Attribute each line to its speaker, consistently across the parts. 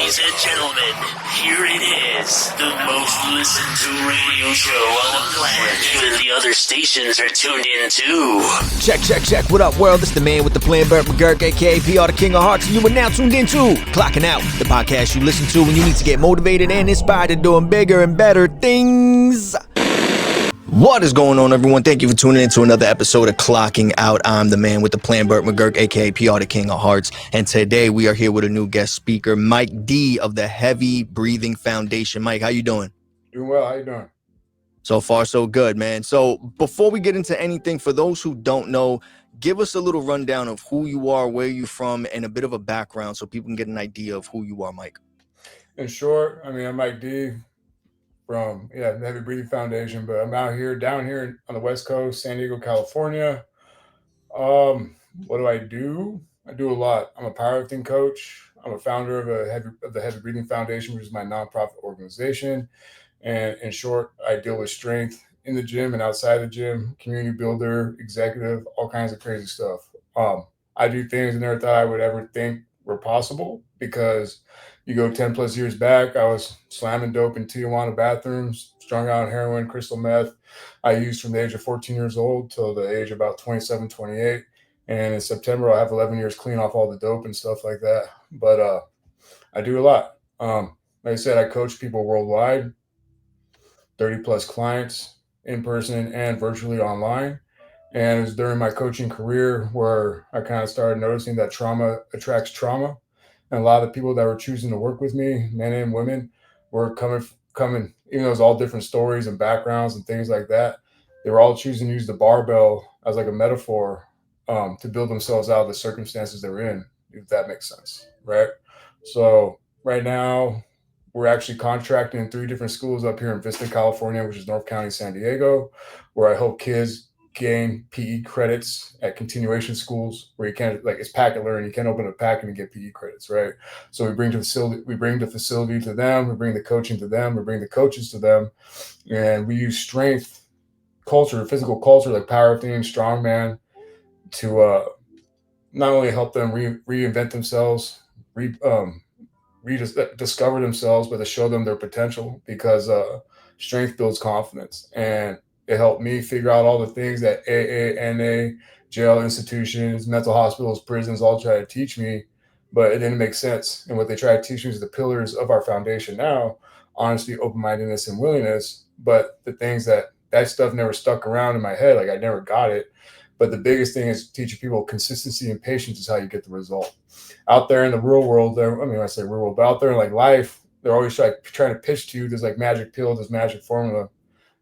Speaker 1: Ladies and gentlemen, here it is, the most listened to radio show on the planet. Even the other stations are tuned in too.
Speaker 2: Check. What up, world? It's the man with the plan, Burt McGurk, a.k.a. PR, the King of Hearts, and you are now tuned into Clocking Out, the podcast you listen to when you need to get motivated and inspired to doing bigger and better things. What is going on, everyone? Thank you for tuning in to another episode of Clocking Out. I'm the man with the plan, Burt McGurk, a.k.a. PR, the King of Hearts. And today we are here with a new guest speaker, Mike Dee of the Heavy Breathing Foundation. Mike, how you doing?
Speaker 3: Doing well. How you doing?
Speaker 2: So far, so good, man. So before we get into anything, for those who don't know, give us a little rundown of who you are, where you're from, and a bit of a background so people can get an idea of who you are, Mike.
Speaker 3: In short, I'm Mike Dee from the Heavy Breathing Foundation, but I'm down here on the West Coast, San Diego, California. What do? I do a lot. I'm a powerlifting coach. I'm a founder of the Heavy Breathing Foundation, which is my nonprofit organization. And in short, I deal with strength in the gym and outside the gym, community builder, executive, all kinds of crazy stuff. I do things I never thought I would ever think were possible, because you go 10 plus years back, I was slamming dope in Tijuana bathrooms, strung out on heroin, crystal meth. I used from the age of 14 years old till the age of about 27, 28. And in September, I'll have 11 years clean off all the dope and stuff like that. But I do a lot. Like I said, I coach people worldwide, 30 plus clients in person and virtually online. And it was during my coaching career where I kind of started noticing that trauma attracts trauma. And a lot of the people that were choosing to work with me, men and women, were coming, even though it was all different stories and backgrounds and things like that, they were all choosing to use the barbell as like a metaphor to build themselves out of the circumstances they're in, if that makes sense, right? So right now, we're actually contracting in 3 different schools up here in Vista, California, which is North County, San Diego, where I help kids gain PE credits at continuation schools where you can't, like, it's packet learning. You can't open a packet and get PE credits, right? So we bring the facility to them, we bring the coaching to them, we bring the coaches to them, and we use strength culture, physical culture, like powerlifting, strongman, to not only help them reinvent themselves, rediscover themselves, but to show them their potential, because strength builds confidence. And it helped me figure out all the things that AA, NA, jail institutions, mental hospitals, prisons all try to teach me, but it didn't make sense. And what they try to teach me is the pillars of our foundation now: honesty, open-mindedness, and willingness. But the things that stuff never stuck around in my head, like I never got it. But the biggest thing is teaching people consistency and patience is how you get the result. Out there in the real world, I say real world, but out there in like life, they're always trying to pitch to you this like magic pill, this magic formula.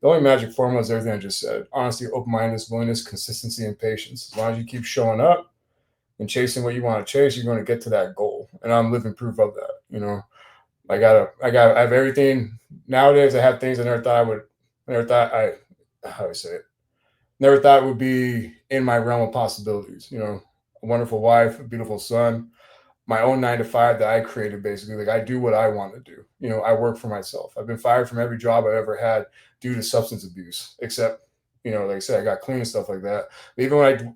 Speaker 3: The only magic formula is everything I just said: honesty, open-mindedness, willingness, consistency, and patience. As long as you keep showing up and chasing what you want to chase, you're going to get to that goal. And I'm living proof of that. You know, I have everything nowadays. I have things I never thought would be in my realm of possibilities. You know, a wonderful wife, a beautiful son, my own 9-to-5 that I created, basically. Like, I do what I want to do. You know, I work for myself. I've been fired from every job I've ever had due to substance abuse, except, you know, like I said, I got clean and stuff like that. But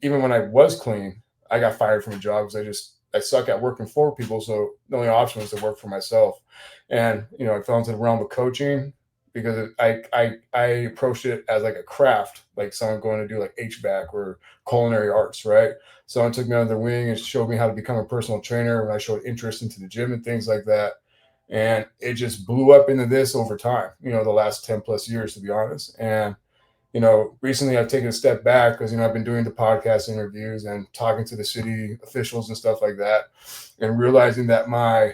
Speaker 3: even when I was clean, I got fired from a job because I suck at working for people. So the only option was to work for myself. And, you know, I fell into the realm of coaching because I approached it as like a craft, like someone going to do like HVAC or culinary arts, right? Someone took me under their wing and showed me how to become a personal trainer when I showed interest into the gym and things like that. And it just blew up into this over time, you know, the last 10 plus years, to be honest. And, you know, recently I've taken a step back because, you know, I've been doing the podcast interviews and talking to the city officials and stuff like that, and realizing that I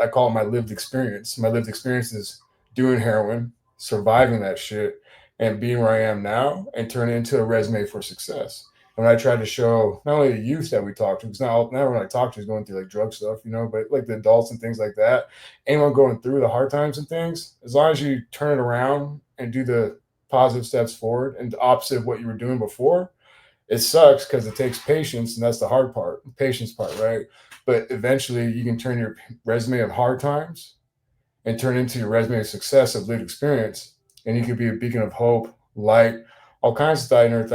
Speaker 3: call it my lived experience. My lived experience is doing heroin, surviving that shit, and being where I am now, and turn it into a resume for success. When I try to show not only the youth that we talk to, because not everyone I talk to is going through like drug stuff, you know, but like the adults and things like that, anyone going through the hard times and things, as long as you turn it around and do the positive steps forward and the opposite of what you were doing before, it sucks because it takes patience, and that's the hard part, the patience part, right? But eventually you can turn your resume of hard times and turn into your resume of success, of lived experience, and you could be a beacon of hope, light, all kinds of things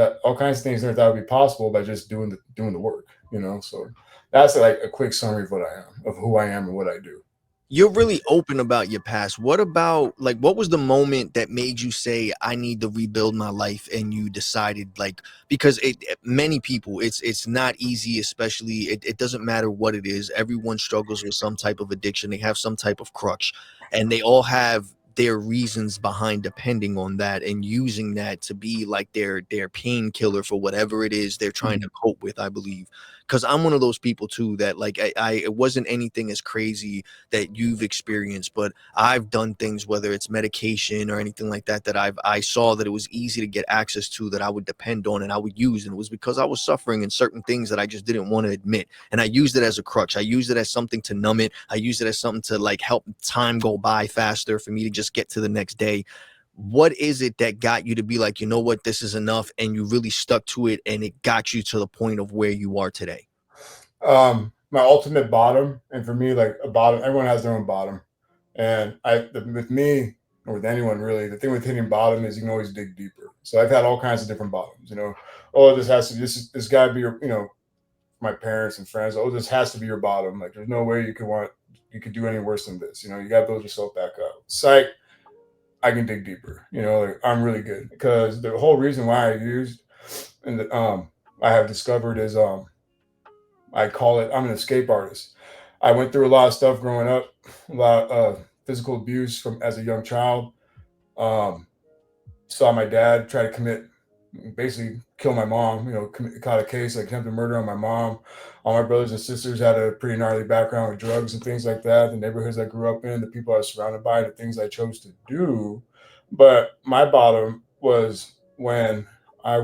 Speaker 3: that would be possible by just doing the work, you know. So that's like a quick summary of what I am, of who I am and what I do.
Speaker 2: You're really open about your past. What about, like, what was the moment that made you say, I need to rebuild my life, and you decided, like, because many people, it's not easy, especially, it doesn't matter what it is. Everyone struggles with some type of addiction. They have some type of crutch, and they all have their reasons behind depending on that and using that to be like their painkiller for whatever it is they're trying to cope with, I believe. Because I'm one of those people too that, like, I it wasn't anything as crazy that you've experienced, but I've done things, whether it's medication or anything like that, that I saw that it was easy to get access to, that I would depend on and I would use, and it was because I was suffering in certain things that I just didn't want to admit, and I used it as a crutch. I used it as something to numb it. I used it as something to, like, help time go by faster for me to just get to the next day. What is it that got you to be like, you know what, this is enough, and you really stuck to it, and it got you to the point of where you are today?
Speaker 3: My ultimate bottom, and for me, like a bottom, everyone has their own bottom. And with me, or with anyone really, the thing with hitting bottom is you can always dig deeper. So I've had all kinds of different bottoms, Oh, this gotta be your, my parents and friends. Oh, this has to be your bottom. Like, there's no way you could do any worse than this. You got to build yourself back up. Psych, I can dig deeper. Like, I'm really good, because the whole reason why I used, and I have discovered is, I call it, I'm an escape artist. I went through a lot of stuff growing up, a lot of physical abuse from as a young child. Um, Saw my dad try to basically kill my mom. Caught a case like attempted murder on my mom. All my brothers and sisters had a pretty gnarly background with drugs and things like that. The neighborhoods I grew up in, the people I was surrounded by, the things I chose to do. But my bottom was when I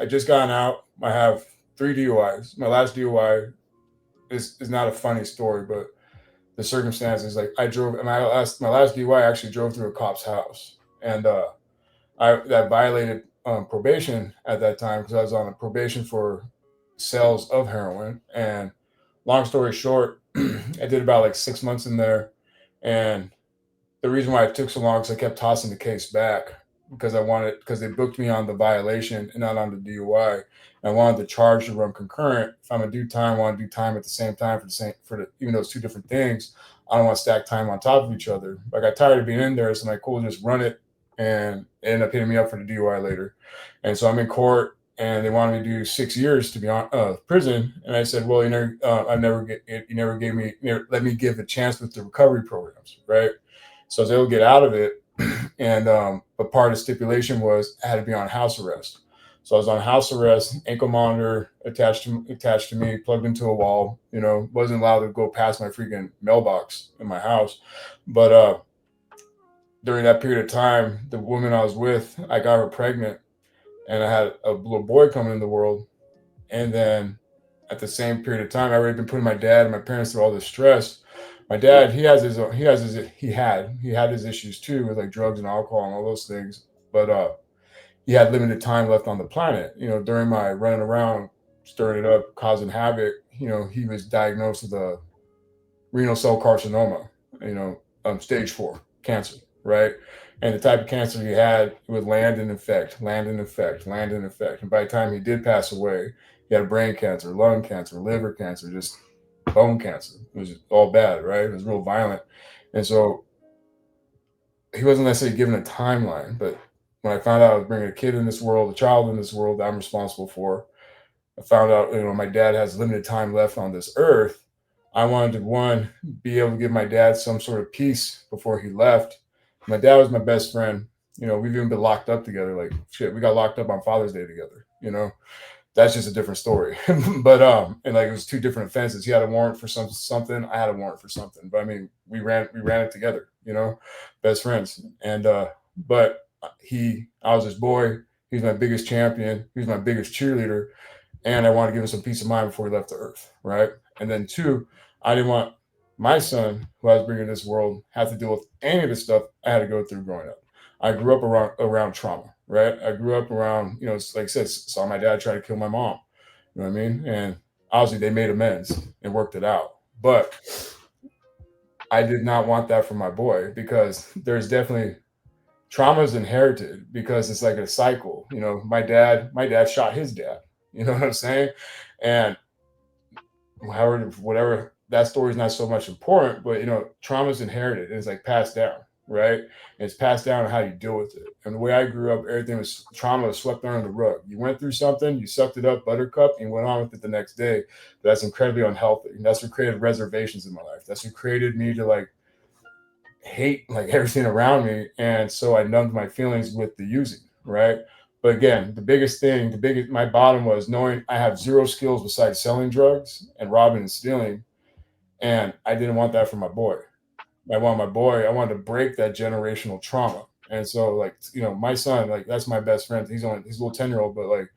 Speaker 3: just gotten out. I have 3 DUIs. My last DUI is not a funny story, but the circumstances, like, I drove, and my last DUI, I actually drove through a cop's house, and I that violated probation at that time, because I was on a probation for sales of heroin. And long story short, I did about like 6 months in there, and the reason why it took so long is I kept tossing the case back, because they booked me on the violation and not on the DUI. And I wanted the charge to run concurrent. If I'm gonna do time, I want to do time at the same time even though it's two different things. I don't want to stack time on top of each other. I got tired of being in there, so I'm like, cool, just run it, and it ended up hitting me up for the DUI later. And so I'm in court, and they wanted me to do 6 years to be on prison. And I said, well, you never gave me, let me give a chance with the recovery programs, right? So I was able to get out of it. And but part of the stipulation was I had to be on house arrest. So I was on house arrest, ankle monitor attached to me, plugged into a wall. Wasn't allowed to go past my freaking mailbox in my house. But during that period of time, the woman I was with, I got her pregnant, and I had a little boy coming in the world. And then at the same period of time, I already been putting my dad and my parents through all this stress. My dad, he had his issues too, with like drugs and alcohol and all those things. But he had limited time left on the planet. During my running around, stirring it up, causing havoc, he was diagnosed with a renal cell carcinoma, stage 4 cancer, right? And the type of cancer he had would land and infect, land and infect, land and infect. And by the time he did pass away, he had brain cancer, lung cancer, liver cancer, just bone cancer. It was all bad, right? It was real violent. And so he wasn't necessarily given a timeline, but when I found out I was bringing a kid in this world, a child in this world that I'm responsible for, I found out, my dad has limited time left on this earth. I wanted to, one, be able to give my dad some sort of peace before he left. My dad was my best friend. We've even been locked up together. Like, shit, we got locked up on Father's Day together. That's just a different story. But and like, it was two different offenses. He had a warrant for something. I had a warrant for something. But I mean, we ran it together. Best friends. And but I was his boy. He was my biggest champion. He was my biggest cheerleader. And I wanted to give him some peace of mind before he left the earth, right? And then two, I didn't want my son, who I was bringing to this world, have to deal with any of the stuff I had to go through growing up. I grew up around trauma, right? I grew up around, like I said, saw my dad try to kill my mom. You know what I mean? And obviously they made amends and worked it out. But I did not want that for my boy, because there's definitely trauma is inherited, because it's like a cycle. My dad shot his dad. You know what I'm saying? And whatever that story is not so much important, but trauma is inherited and it's like passed down, right? And it's passed down how you deal with it. And the way I grew up, everything was trauma was swept under the rug. You went through something, you sucked it up, buttercup, and went on with it the next day. But that's incredibly unhealthy. And that's what created reservations in my life. That's what created me to like hate like everything around me. And so I numbed my feelings with the using, right? But again, my bottom was knowing I have zero skills besides selling drugs and robbing and stealing. And I didn't want that for my boy. I wanted to break that generational trauma. And so like, my son, like that's my best friend. He's a little 10-year-old, but like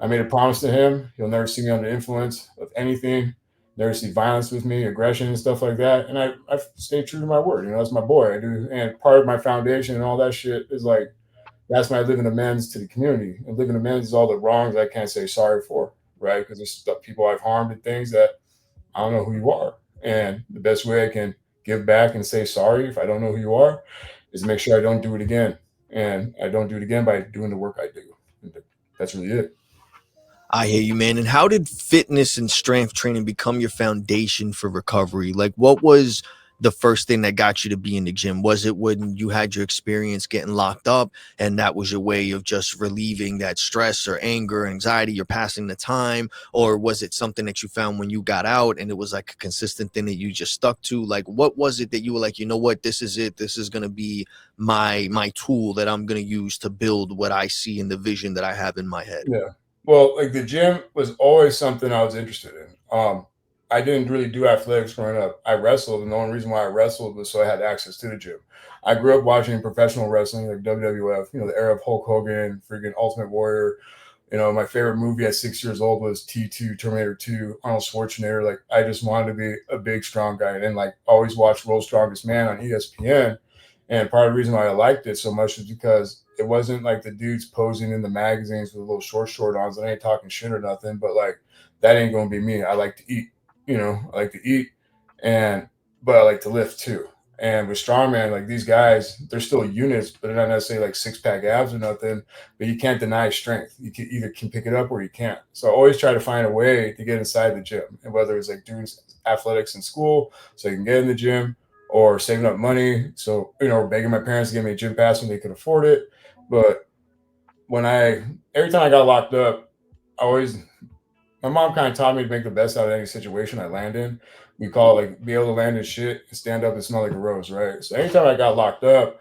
Speaker 3: I made a promise to him. He'll never see me under influence of anything, never see violence with me, aggression and stuff like that. And I've stayed true to my word. That's my boy. I do. And part of my foundation and all that shit is like, that's my living amends to the community. And living amends is all the wrongs I can't say sorry for, right? Because there's stuff, people I've harmed and things that I don't know who you are. And the best way I can give back and say sorry if I don't know who you are is make sure I don't do it again. And I don't do it again by doing the work I do. And that's really it.
Speaker 2: I hear you, man. And how did fitness and strength training become your foundation for recovery? Like, what was the first thing that got you to be in the gym? Was it when you had your experience getting locked up and that was your way of just relieving that stress or anger, anxiety, you're passing the time? Or was it something that you found when you got out and it was like a consistent thing that you just stuck to? Like, what was it that you were like, you know what, this is it. This is going to be my tool that I'm going to use to build what I see in the vision that I have in my head.
Speaker 3: Yeah. Well, like the gym was always something I was interested in. I didn't really do athletics growing up. I wrestled, and the only reason why I wrestled was so I had access to the gym. I grew up watching professional wrestling, like WWF, the era of Hulk Hogan, freaking Ultimate Warrior. My favorite movie at 6 years old was T2, Terminator 2, Arnold Schwarzenegger. Like, I just wanted to be a big, strong guy. And then, like, always watched World's Strongest Man on ESPN. And part of the reason why I liked it so much is because it wasn't like the dudes posing in the magazines with a little short on. I ain't talking shit or nothing, but like that ain't gonna be me. I like to eat, I like to eat, but I like to lift too. And with strongman, like these guys, they're still units, but they're not necessarily like 6-pack abs or nothing. But you can't deny strength. You can either pick it up or you can't. So I always try to find a way to get inside the gym, and whether it's like doing athletics in school so you can get in the gym, or saving up money. So, begging my parents to give me a gym pass when they could afford it. But every time I got locked up, my mom kind of taught me to make the best out of any situation I land in. We call it like be able to land in shit and stand up and smell like a rose, right? So anytime I got locked up,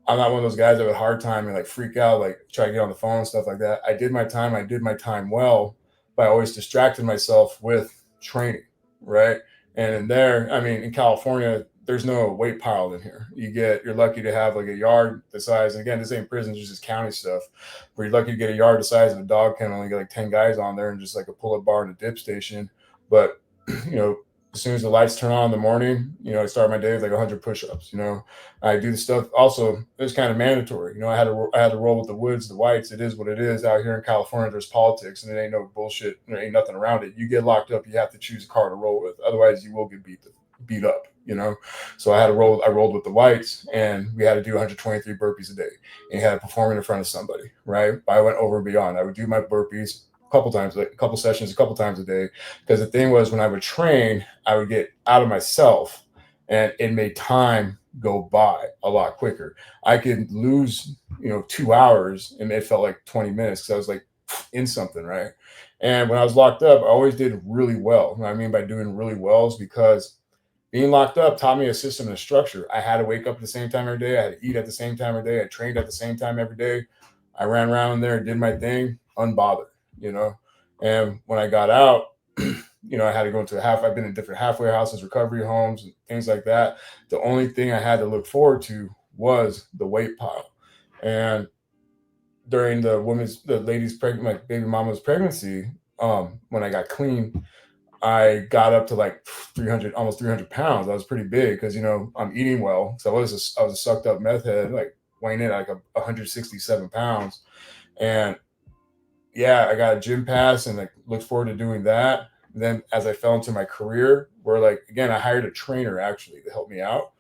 Speaker 3: I'm not one of those guys that have a hard time and like freak out, like try to get on the phone and stuff like that. I did my time well, but I always distracted myself with training, right? And in California, there's no weight pile in here. You're lucky to have like a yard the size, and again, this ain't prison, it's just county stuff, where you're lucky to get a yard the size of a dog kennel and get like 10 guys on there and just like a pull-up bar and a dip station. But, as soon as the lights turn on in the morning, I start my day with like 100 push-ups. I do the stuff. Also, it's kind of mandatory. I had to roll with the woods, the whites. It is what it is. Out here in California, there's politics, and it ain't no bullshit. There ain't nothing around it. You get locked up, you have to choose a car to roll with. Otherwise, you will get beat up. So I rolled with the whites, and we had to do 123 burpees a day, and you had to perform in front of somebody, right? I went over and beyond. I would do my burpees a couple times a day, because the thing was, when I would train, I would get out of myself, and it made time go by a lot quicker. I could lose 2 hours and it felt like 20 minutes because I was like in something, right? And when I was locked up, I always did really well. What I mean by doing really well is because being locked up taught me a system and a structure. I had to wake up at the same time every day. I had to eat at the same time every day. I trained at the same time every day. I ran around there and did my thing, unbothered, And when I got out, I had to go into I've been in different halfway houses, recovery homes, and things like that. The only thing I had to look forward to was the weight pile. And during the lady's pregnant, my baby mama's pregnancy, when I got clean, I got up to like 300, almost 300 pounds. I was pretty big because, I'm eating well. So I was a sucked up meth head, like weighing in like 167 pounds. And yeah, I got a gym pass and like looked forward to doing that. And then as I fell into my career, where like, again, I hired a trainer actually to help me out.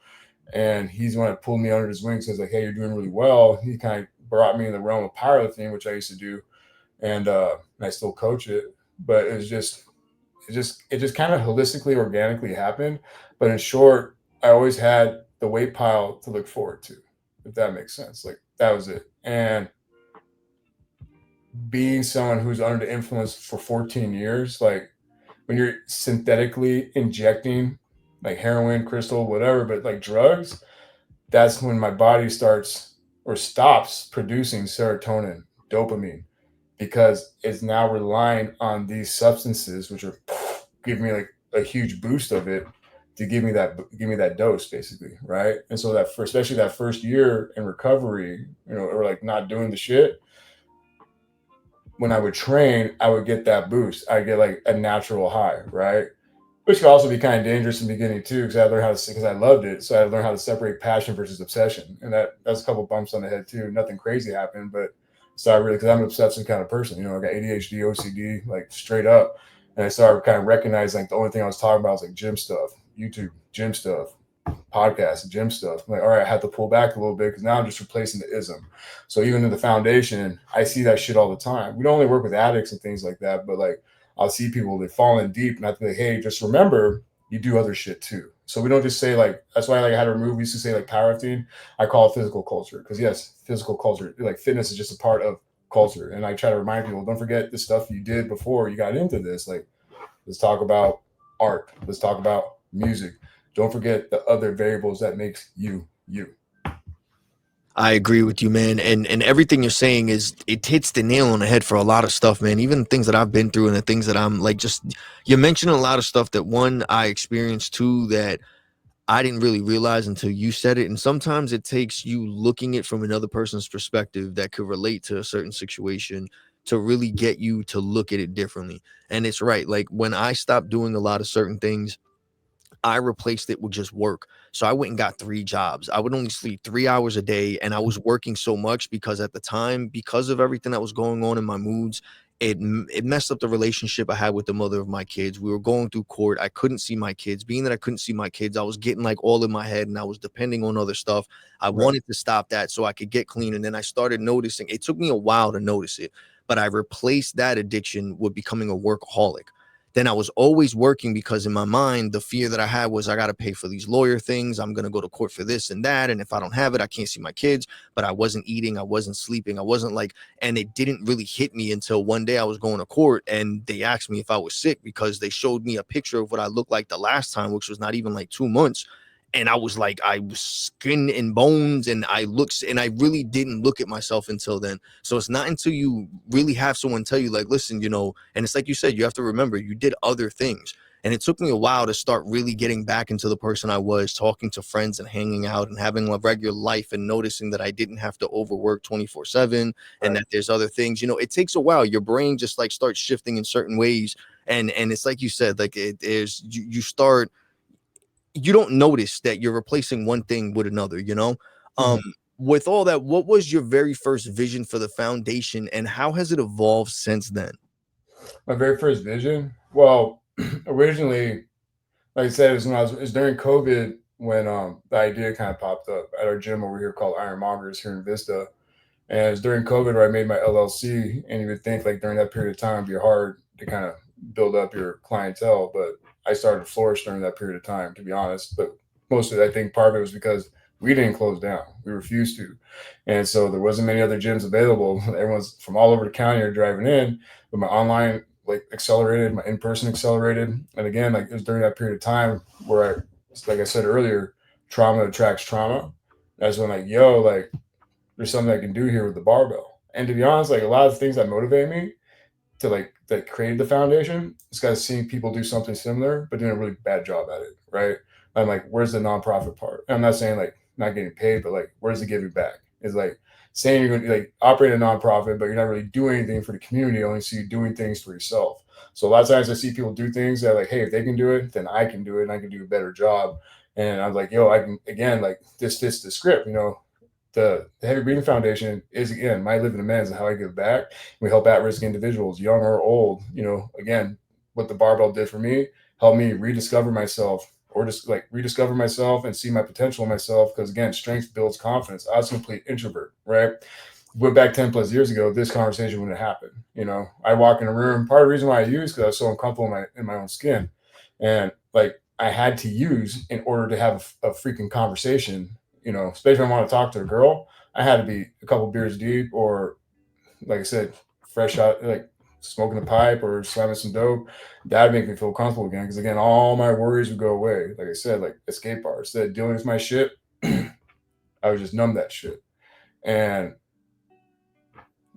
Speaker 3: And he's the one that pulled me under his wing. Says like, hey, you're doing really well. He kind of brought me in the realm of powerlifting, which I used to do. And I still coach it, but it just kind of holistically, organically happened. But in short, I always had the weight pile to look forward to, if that makes sense. Like that was it. And being someone who's under the influence for 14 years, like when you're synthetically injecting like heroin, crystal, whatever, but like drugs, that's when my body starts or stops producing serotonin, dopamine, because it's now relying on these substances, which are giving me like a huge boost of it to give me that dose basically, right? And so that especially that first year in recovery, you know, or like not doing the shit, when I would train, I would get that boost. I get like a natural high, right? Which could also be kind of dangerous in the beginning too, because I learned how to because I loved it. So I learned how to separate passion versus obsession, and that's a couple bumps on the head too. Nothing crazy happened, but so I really because I'm an obsessive kind of person. You know, I got ADHD, OCD, like straight up, and I started kind of recognizing like the only thing I was talking about was like gym stuff, YouTube, gym stuff, podcast, gym stuff. I'm like, all right, I had to pull back a little bit because now I'm just replacing the ism. So even in the foundation, I see that shit all the time. We don't only work with addicts and things like that, but like I'll see people they fall in deep, and I be like, hey, just remember you do other shit too. So we don't just say like that's why like I had to remove. We used to say like powerlifting. I call it physical culture because yes, physical culture like fitness is just a part of culture, and I try to remind people don't forget the stuff you did before you got into this. Like let's talk about art. Let's talk about music. Don't forget the other variables that makes you you.
Speaker 2: I agree with you, man. And everything you're saying is it hits the nail on the head for a lot of stuff, man. Even things that I've been through and the things that I'm like just you're mentioning a lot of stuff that one I experienced too that I didn't really realize until you said it. And sometimes it takes you looking it from another person's perspective that could relate to a certain situation to really get you to look at it differently. And it's right. Like when I stopped doing a lot of certain things, I replaced it with just work. So I went and got 3 jobs. I would only sleep 3 hours a day. And I was working so much because at the time, because of everything that was going on in my moods, it messed up the relationship I had with the mother of my kids. We were going through court. I couldn't see my kids. Being that I couldn't see my kids, I was getting like all in my head and I was depending on other stuff. I
Speaker 3: Right.
Speaker 2: wanted to stop that so I could get clean. And then I started noticing it took me a while to notice it, but I replaced that addiction with becoming a workaholic. Then I was always working because in my mind, the fear that I had was I got to pay for these lawyer things. I'm going to go to court for this and that. And if I don't have it, I can't see my kids. But I wasn't eating. I wasn't sleeping. I wasn't like, and it didn't really hit me until one day I was going to court and they asked me if I was sick because they showed me a picture of what I looked like the last time, which was not even like 2 months. And I was like, I was skin and bones, and I really didn't look at myself until then. So it's not until you really have someone tell you, like, listen, and it's like you said, you have to remember you did other things. And it took me a while to start really getting back into the person I was, talking to friends and hanging out and having a regular life and noticing that I didn't have to overwork 24/7 and
Speaker 3: Right.
Speaker 2: that there's other things. It takes a while. Your brain just like starts shifting in certain ways. And it's like you said, like it is you don't notice that you're replacing one thing with another. Um,
Speaker 3: Mhm.
Speaker 2: with all that, what was your very first vision for the foundation and how has it evolved since then?
Speaker 3: My very first vision. Well, originally, like I said, it was during COVID when the idea kind of popped up at our gym over here called Ironmongers here in Vista. And it was during COVID where I made my LLC, and you would think like during that period of time it'd be hard to kind of build up your clientele, but I started to flourish during that period of time, to be honest. But mostly, I think part of it was because we didn't close down; we refused to, and so there wasn't many other gyms available. Everyone's from all over the county are driving in, but my online like accelerated, my in person accelerated, and again, like it was during that period of time where like I said earlier, trauma attracts trauma. That's when like, yo, like there's something I can do here with the barbell. And to be honest, like a lot of the things that motivate me to like that created the foundation, it's got seeing people do something similar, but doing a really bad job at it, right? I'm like, where's the nonprofit part? And I'm not saying like not getting paid, but like, where's the giving back? It's like saying you're going to like operate a nonprofit, but you're not really doing anything for the community. I only see you doing things for yourself. So a lot of times I see people do things that like, hey, if they can do it, then I can do it, and I can do a better job. And I'm like, yo, I can again, like this fits the script, the Heavy Breathing Foundation is again my living amends and how I give back. We help at-risk individuals, young or old. Again, what the barbell did for me helped me rediscover myself, or just like rediscover myself and see my potential in myself. Because again, strength builds confidence. I was a complete introvert, right? went back 10 plus years ago, this conversation wouldn't happen. I walk in a room. Part of the reason why I use because I was so uncomfortable in my own skin, and like I had to use in order to have a freaking conversation. Especially when I want to talk to a girl, I had to be a couple beers deep, or like I said, fresh out, like smoking a pipe or slamming some dope. That'd make me feel comfortable again. Because again, all my worries would go away. Like I said, like escape bars. Instead of dealing with my shit, I would just numb that shit. And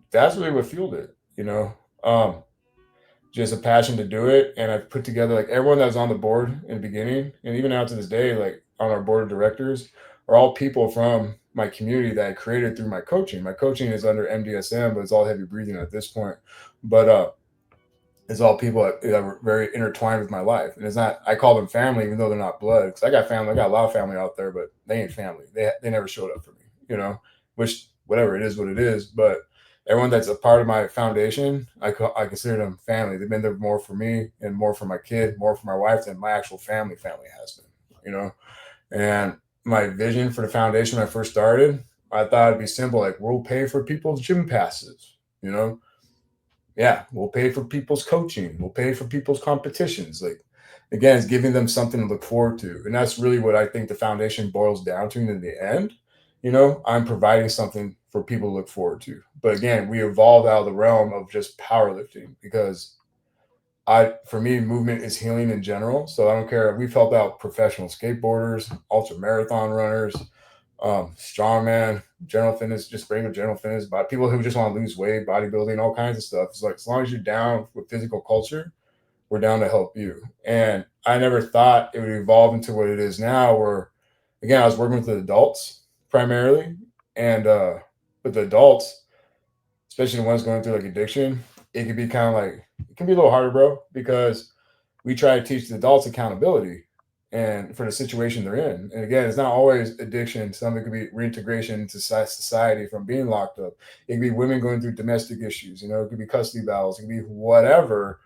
Speaker 3: that's really what fueled it. Um, just a passion to do it. And I've put together like everyone that was on the board in the beginning, and even now to this day, like on our board of directors, are all people from my community that I created through my coaching. My coaching is under MDSM, but it's all heavy breathing at this point. But it's all people that were very intertwined with my life. And it's not, I call them family, even though they're not blood. Because I got family, I got a lot of family out there, but they ain't family. They never showed up for me, which whatever it is, what it is. But everyone that's a part of my foundation, I consider them family. They've been there more for me and more for my kid, more for my wife than my actual family has been. And my vision for the foundation when I first started, I thought it'd be simple, like we'll pay for people's gym passes, you know? Yeah, we'll pay for people's coaching, we'll pay for people's competitions. Like again, it's giving them something to look forward to. And that's really what I think the foundation boils down to in the end. I'm providing something for people to look forward to. But again, we evolved out of the realm of just powerlifting because for me, movement is healing in general. So I don't care. We've helped out professional skateboarders, ultra marathon runners, strongman, general fitness, just regular general fitness, but people who just want to lose weight, bodybuilding, all kinds of stuff. It's like as long as you're down with physical culture, we're down to help you. And I never thought it would evolve into what it is now, where again, I was working with the adults primarily, and with the adults, especially the ones going through like addiction, it can be kind of like it can be a little harder, bro, because we try to teach the adults accountability and for the situation they're in. And again, it's not always addiction. Some it could be reintegration into society from being locked up. It could be women going through domestic issues. It could be custody battles. It could be whatever.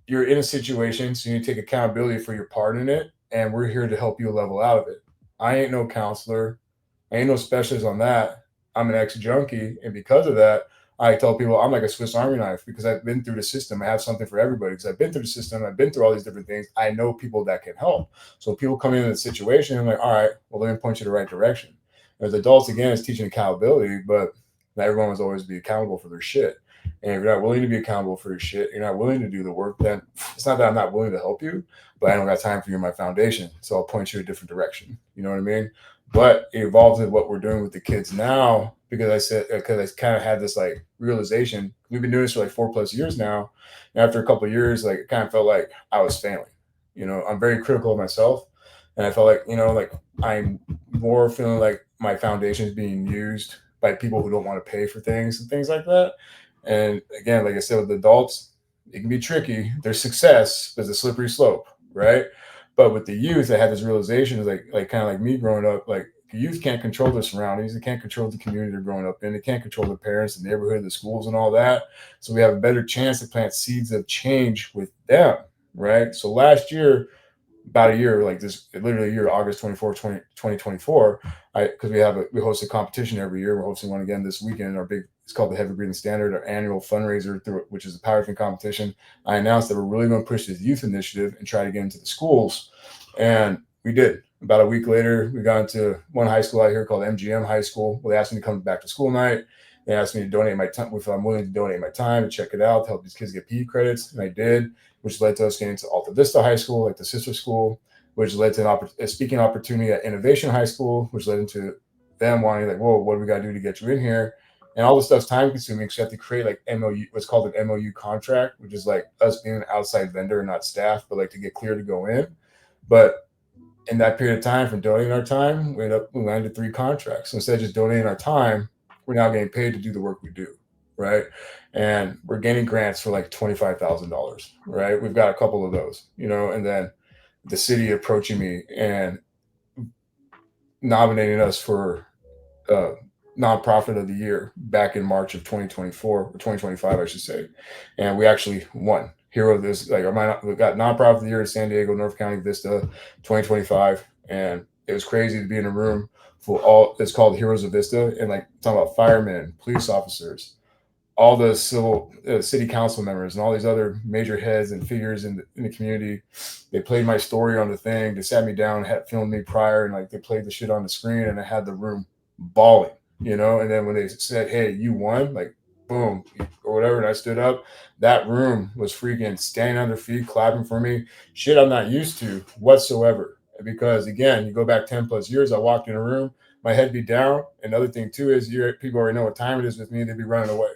Speaker 3: You're in a situation, so you need to take accountability for your part in it, and we're here to help you level out of it. I ain't no counselor. I ain't no specialist on that. I'm an ex-junkie, and because of that, I tell people I'm like a Swiss Army knife because I've been through the system. I have something for everybody because I've been through the system. I've been through all these different things. I know people that can help. So people come into the situation, I'm like, all right, well, let me point you the right direction. As adults, again, it's teaching accountability, but not everyone must always be accountable for their shit. And if you're not willing to be accountable for your shit, you're not willing to do the work, then it's not that I'm not willing to help you, but I don't got time for you in my foundation. So I'll point you a different direction. You know what I mean? But it evolved into what we're doing with the kids now because I kind of had this like realization. We've been doing this for like 4+ years now. And after a couple of years, like it kind of felt like I was failing. I'm very critical of myself. And I felt like, like I'm more feeling like my foundation is being used by people who don't want to pay for things and things like that. And again, like I said, with adults, it can be tricky. There's success, there's a slippery slope, right? But with the youth, I had this realization, is like kind of like me growing up, like the youth can't control their surroundings, they can't control the community they're growing up in, they can't control their parents, the neighborhood, the schools, and all that. So we have a better chance to plant seeds of change with them, right? So last year, about a year, like this, literally a year, August 24th, 2024, because we host a competition every year. We're hosting one again this weekend. It's called the Heavy Breathing Standard, our annual fundraiser, which is a powerlifting competition. I announced that we're really going to push this youth initiative and try to get into the schools. And we did. About a week later, we got into one high school out here called MGM High School. Well, they asked me to come back to school night. They asked me to donate my time, if I'm willing to donate my time to check it out, to help these kids get PE credits. And I did, which led to us getting to Alta Vista High School, like the sister school, which led to a speaking opportunity at Innovation High School, which led into them wanting like, whoa, what do we got to do to get you in here? And all this stuff's time consuming because you have to create like MOU, what's called an MOU contract, which is like us being an outside vendor, not staff, but like to get clear to go in. But in that period of time, from donating our time, we landed 3 contracts. So instead of just donating our time, we're now getting paid to do the work we do, right? And we're getting grants for like $25,000, right? We've got a couple of those, and then the city approaching me and nominating us for nonprofit of the year back in March of 2024 or 2025, I should say. And we actually won. Hero of this, we got nonprofit of the year in San Diego, North County Vista, 2025. And it was crazy to be in a room full all. It's called Heroes of Vista, and like talking about firemen, police officers, all the civil city council members and all these other major heads and figures in the community. They played my story on the thing. They sat me down, had filmed me prior, and like they played the shit on the screen, and I had the room bawling, you know. And then when they said, "Hey, you won," like boom or whatever, and I stood up, that room was freaking standing on their feet, clapping for me. Shit, I'm not used to whatsoever. Because again, you go back 10+ years, I walked in a room, my head be down. Another thing too is people already know what time it is with me. They'd be running away.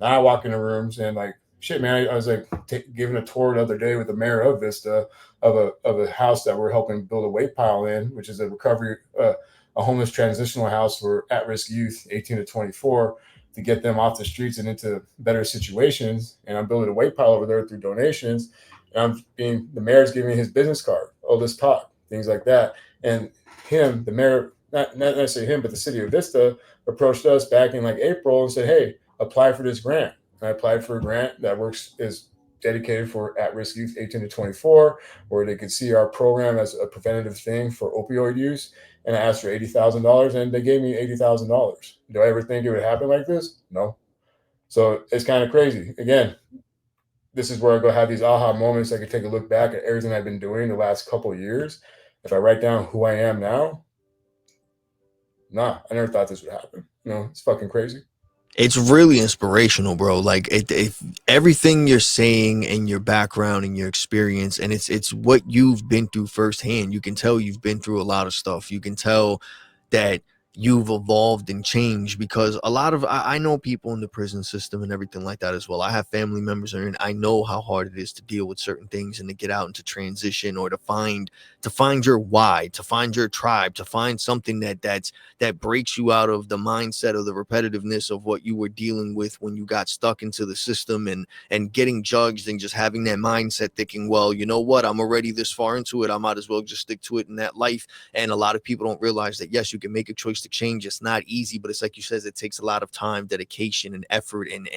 Speaker 3: Now I walk into rooms and like shit, man. I was like giving a tour the other day with the mayor of Vista of a house that we're helping build a weight pile in, which is a recovery, a homeless transitional house for at-risk youth, 18 to 24, to get them off the streets and into better situations. And I'm building a weight pile over there through donations. And the mayor's giving me his business card. Oh, let's talk, things like that. And the mayor, not necessarily him, but the city of Vista approached us back in like April and said, "Hey, apply for this grant." And I applied for a grant that is dedicated for at-risk youth 18 to 24, where they could see our program as a preventative thing for opioid use. And I asked for $80,000, and they gave me $80,000. Do I ever think it would happen like this? No. So it's kind of crazy. Again, this is where I go have these aha moments. I can take a look back at everything I've been doing the last couple of years. If I write down who I am now, nah, I never thought this would happen. It's fucking crazy.
Speaker 2: It's really inspirational, bro. Like everything you're saying and your background and your experience, and it's what you've been through firsthand. You can tell you've been through a lot of stuff. You can tell that you've evolved and changed, because a lot of I know people in the prison system and everything like that as well. I have family members, and I know how hard it is to deal with certain things and to get out into transition, or to find your why, to find your tribe, to find something that breaks you out of the mindset of the repetitiveness of what you were dealing with when you got stuck into the system, and getting judged, and just having that mindset thinking, well, you know what, I'm already this far into it, I might as well just stick to it in that life. And a lot of people don't realize that, yes, you can make a choice to change. It's not easy, but it's like you says, it takes a lot of time, dedication, and effort, and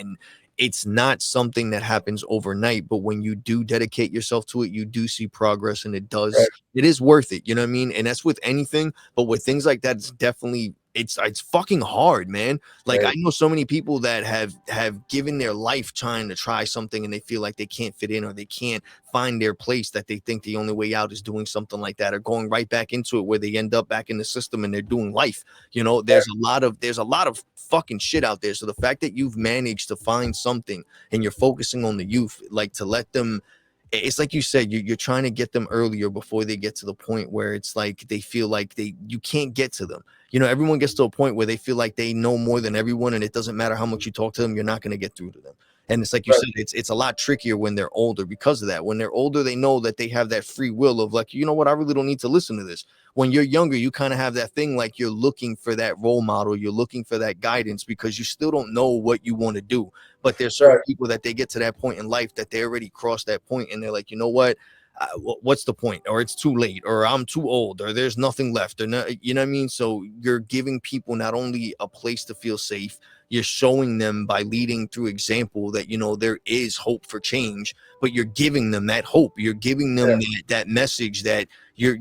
Speaker 2: it's not something that happens overnight. But when you do dedicate yourself to it, you do see progress, and
Speaker 3: Right.
Speaker 2: it is worth it. You know what I mean? And that's with anything, but with things like that, it's definitely it's fucking hard, man. Like I
Speaker 3: Right.
Speaker 2: know so many people that have given their life trying to try something, and they feel like they can't fit in, or they can't find their place, that they think the only way out is doing something like that, or going right back into it, where they end up back in the system and they're doing life. There's a lot of fucking shit out there. So the fact that you've managed to find something, and you're focusing on the youth, like to let them, it's like you said, you're trying to get them earlier before they get to the point where it's like they feel like you can't get to them. Everyone gets to a point where they feel like they know more than everyone, and it doesn't matter how much you talk to them, you're not going to get through to them. And it's like you
Speaker 3: Right.
Speaker 2: said, it's a lot trickier when they're older, because of that. When they're older, they know that they have that free will of like, you know what, I really don't need to listen to this. When you're younger, you kind of have that thing, like you're looking for that role model, you're looking for that guidance, because you still don't know what you want to do. But there's certain
Speaker 3: Right.
Speaker 2: people that they get to that point in life that they already crossed that point, and they're like, you know what, what's the point? Or it's too late, or I'm too old, or there's nothing left, or no, you know what I mean? So you're giving people not only a place to feel safe, you're showing them by leading through example that there is hope for change, but you're giving them that hope. You're giving them
Speaker 3: Yeah.
Speaker 2: that message that you're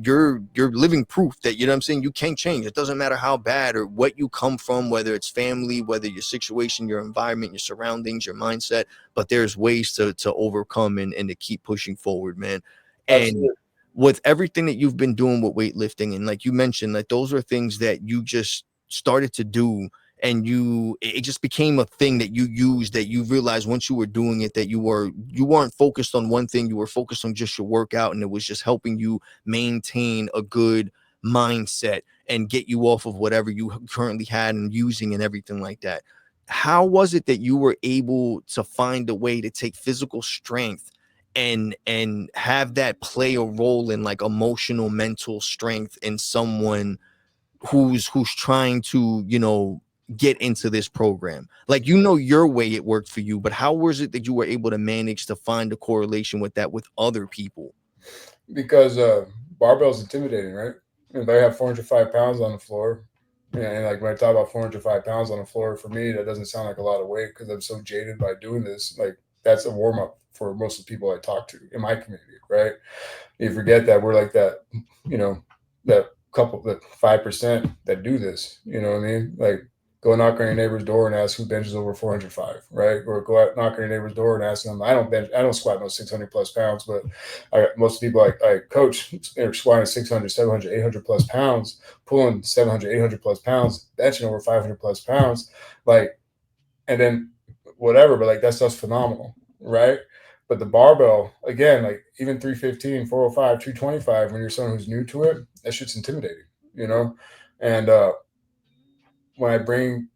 Speaker 2: living proof that, you know what I'm saying, you can change. It doesn't matter how bad or what you come from, whether it's family, whether your situation, your environment, your surroundings, your mindset, but there's ways to overcome and to keep pushing forward, man. And
Speaker 3: Absolutely.
Speaker 2: with everything that you've been doing with weightlifting, and like you mentioned, like those are things that you just started to do, and it just became a thing that you used, that you realized once you were doing it, that you weren't focused on one thing, you were focused on just your workout, and it was just helping you maintain a good mindset and get you off of whatever you currently had and using and everything like that. How was it that you were able to find a way to take physical strength and have that play a role in like emotional, mental strength in someone who's trying to get into this program? Like, your way it worked for you, but how was it that you were able to manage to find a correlation with that with other people?
Speaker 3: Because barbell's intimidating, right? If I have 405 pounds on the floor, and like when I talk about 405 pounds on the floor, for me, that doesn't sound like a lot of weight, because I'm so jaded by doing this. Like, that's a warm up for most of the people I talk to in my community, right? You forget that we're like that, you know, that couple, like 5% that do this. You know what I mean? Like go knock on your neighbor's door and ask who benches over 405, right? Or go out knock on your neighbor's door and ask them. I don't squat no 600 plus pounds, but most people I coach are squatting 600, 700, 800 plus pounds, pulling 700, 800 plus pounds, benching over 500 plus pounds, like, and then whatever, but like that stuff's phenomenal, right? But the barbell, again, like even 315, 405, 225, when you're someone who's new to it, that shit's intimidating, you know? And when I bring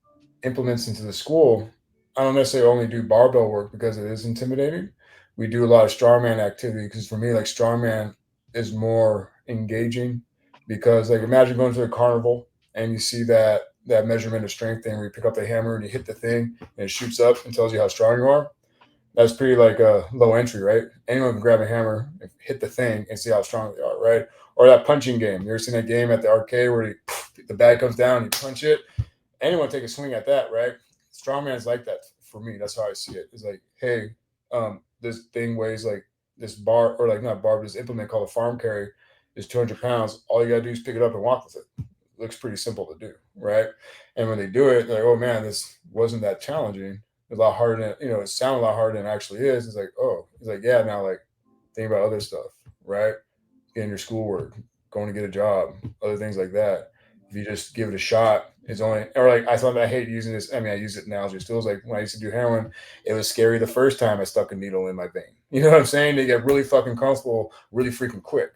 Speaker 3: implements into the school, I don't necessarily only do barbell work because it is intimidating. We do a lot of strongman activity because for me, like strongman is more engaging because like imagine going to a carnival and you see that measurement of strength thing where you pick up the hammer and you hit the thing and it shoots up and tells you how strong you are. That's pretty like a low entry, right? Anyone can grab a hammer, hit the thing, and see how strong they are, right? Or that punching game. You ever seen that game at the arcade where the bag comes down, and you punch it? Anyone take a swing at that, right? Strongman's like that for me. That's how I see it. It's like, hey, this thing weighs like this bar, or like not bar, but this implement called a farm carry is 200 pounds. All you gotta do is pick it up and walk with it. Looks pretty simple to do, right? And when they do it, they're like, oh man, this wasn't that challenging. It's a lot harder than it sounded a lot harder than it actually is. It's like, oh, it's like, yeah, now like think about other stuff, right? Getting your schoolwork, going to get a job, other things like that. If you just give it a shot, it's only or like I thought I hate using this. I mean, I use it analogy still. It's like when I used to do heroin, it was scary the first time I stuck a needle in my vein. You know what I'm saying? They get really fucking comfortable really freaking quick.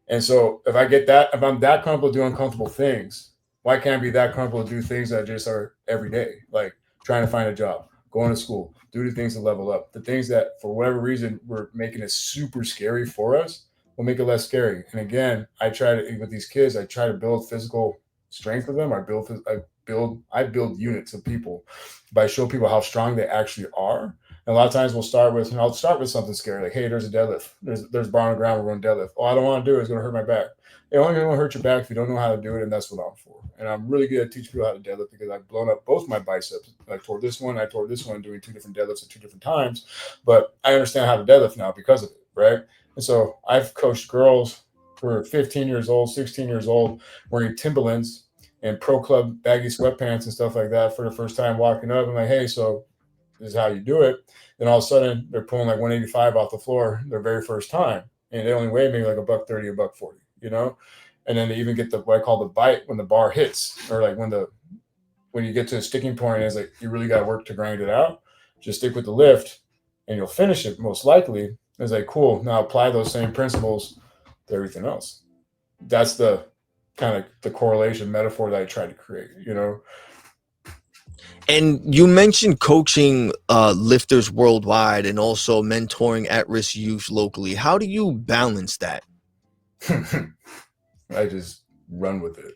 Speaker 3: And so if I'm that comfortable doing uncomfortable things, why can't I be that comfortable to do things that just are every day? Like trying to find a job, going to school, do the things to level up. The things that for whatever reason we're making it super scary for us will make it less scary. And again, I try to with these kids, I try to build physical strength with them. I build units of people by showing people how strong they actually are. And a lot of times I'll start with something scary, like, hey, there's a deadlift. There's bar on the ground, we're going to deadlift. Oh, I don't want to do it, it's going to hurt my back. It only going to hurt your back if you don't know how to do it, and that's what I'm for. And I'm really good at teaching people how to deadlift because I've blown up both my biceps. I tore this one doing two different deadlifts at two different times. But I understand how to deadlift now because of it, right? And so I've coached girls who are 15 years old, 16 years old, wearing Timberlands and pro club baggy sweatpants and stuff like that for the first time walking up. I'm like, hey, so this is how you do it. Then all of a sudden they're pulling like 185 off the floor their very first time. And they only weigh maybe like $130, $140, you know? And then they even get what I call the bite when the bar hits, or like when you get to a sticking point, it's like you really got to work to grind it out. Just stick with the lift and you'll finish it most likely. It's like, cool, now apply those same principles to everything else. That's the kind of the correlation metaphor that I try to create, you know?
Speaker 2: And you mentioned coaching lifters worldwide and also mentoring at-risk youth locally. How do you balance that?
Speaker 3: I just run with it.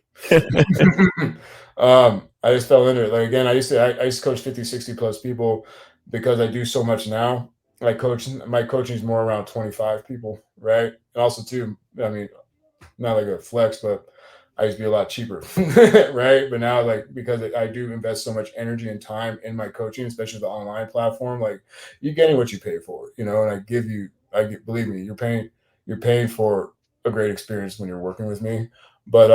Speaker 3: I just fell into it. Like again, I used to coach 50, 60 plus people because I do so much now. My coaching is more around 25 people, right? And also too, I mean, not like a flex, but I used to be a lot cheaper, right? But now, like, because I do invest so much energy and time in my coaching, especially the online platform, like you're getting what you pay for, you know. And believe me, you're paying for a great experience when you're working with me. But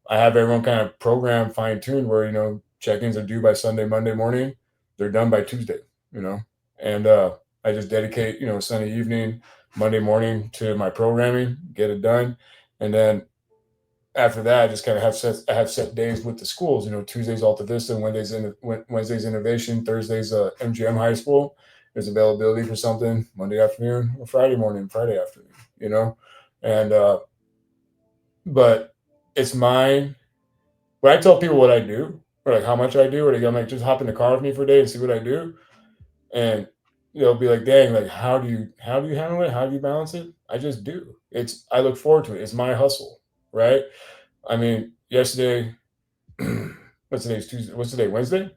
Speaker 3: I have everyone kind of programmed, fine tuned, where check-ins are due by Sunday, Monday morning, they're done by Tuesday, you know, and I just dedicate Sunday evening, Monday morning to my programming, get it done, and then after that, I just kind of have set days with the schools. Tuesdays Alta Vista, Wednesdays Innovation, Thursdays MGM High School. There's availability for something Monday afternoon or Friday morning, Friday afternoon. And but it's mine. When I tell people what I do, or like how much I do, or I'm like, just hop in the car with me for a day and see what I do, and they'll be like, dang, like how do you handle it? How do you balance it? I just do. I look forward to it. It's my hustle, right? I mean, yesterday, what's today's Tuesday? What's today? Wednesday?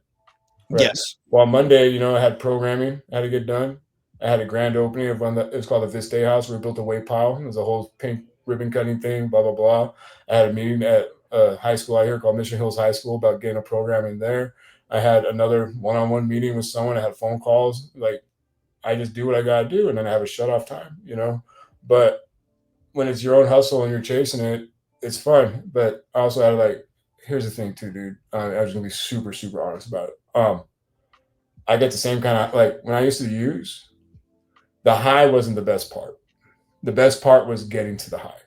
Speaker 3: Right.
Speaker 2: Yes.
Speaker 3: Well, Monday, I had programming I had to get done. I had a grand opening of it was called the Vista House. We built a weight pile. It was a whole pink ribbon cutting thing, blah, blah, blah. I had a meeting at a high school out here called Mission Hills High School about getting a program in there. I had another one-on-one meeting with someone. I had phone calls. Like, I just do what I got to do, and then I have a shut-off time, But when it's your own hustle and you're chasing it, it's fun, but I also had like, here's the thing too, dude. I was gonna be super, super honest about it. I get the same kind of like when I used to use, the high wasn't the best part. The best part was getting to the high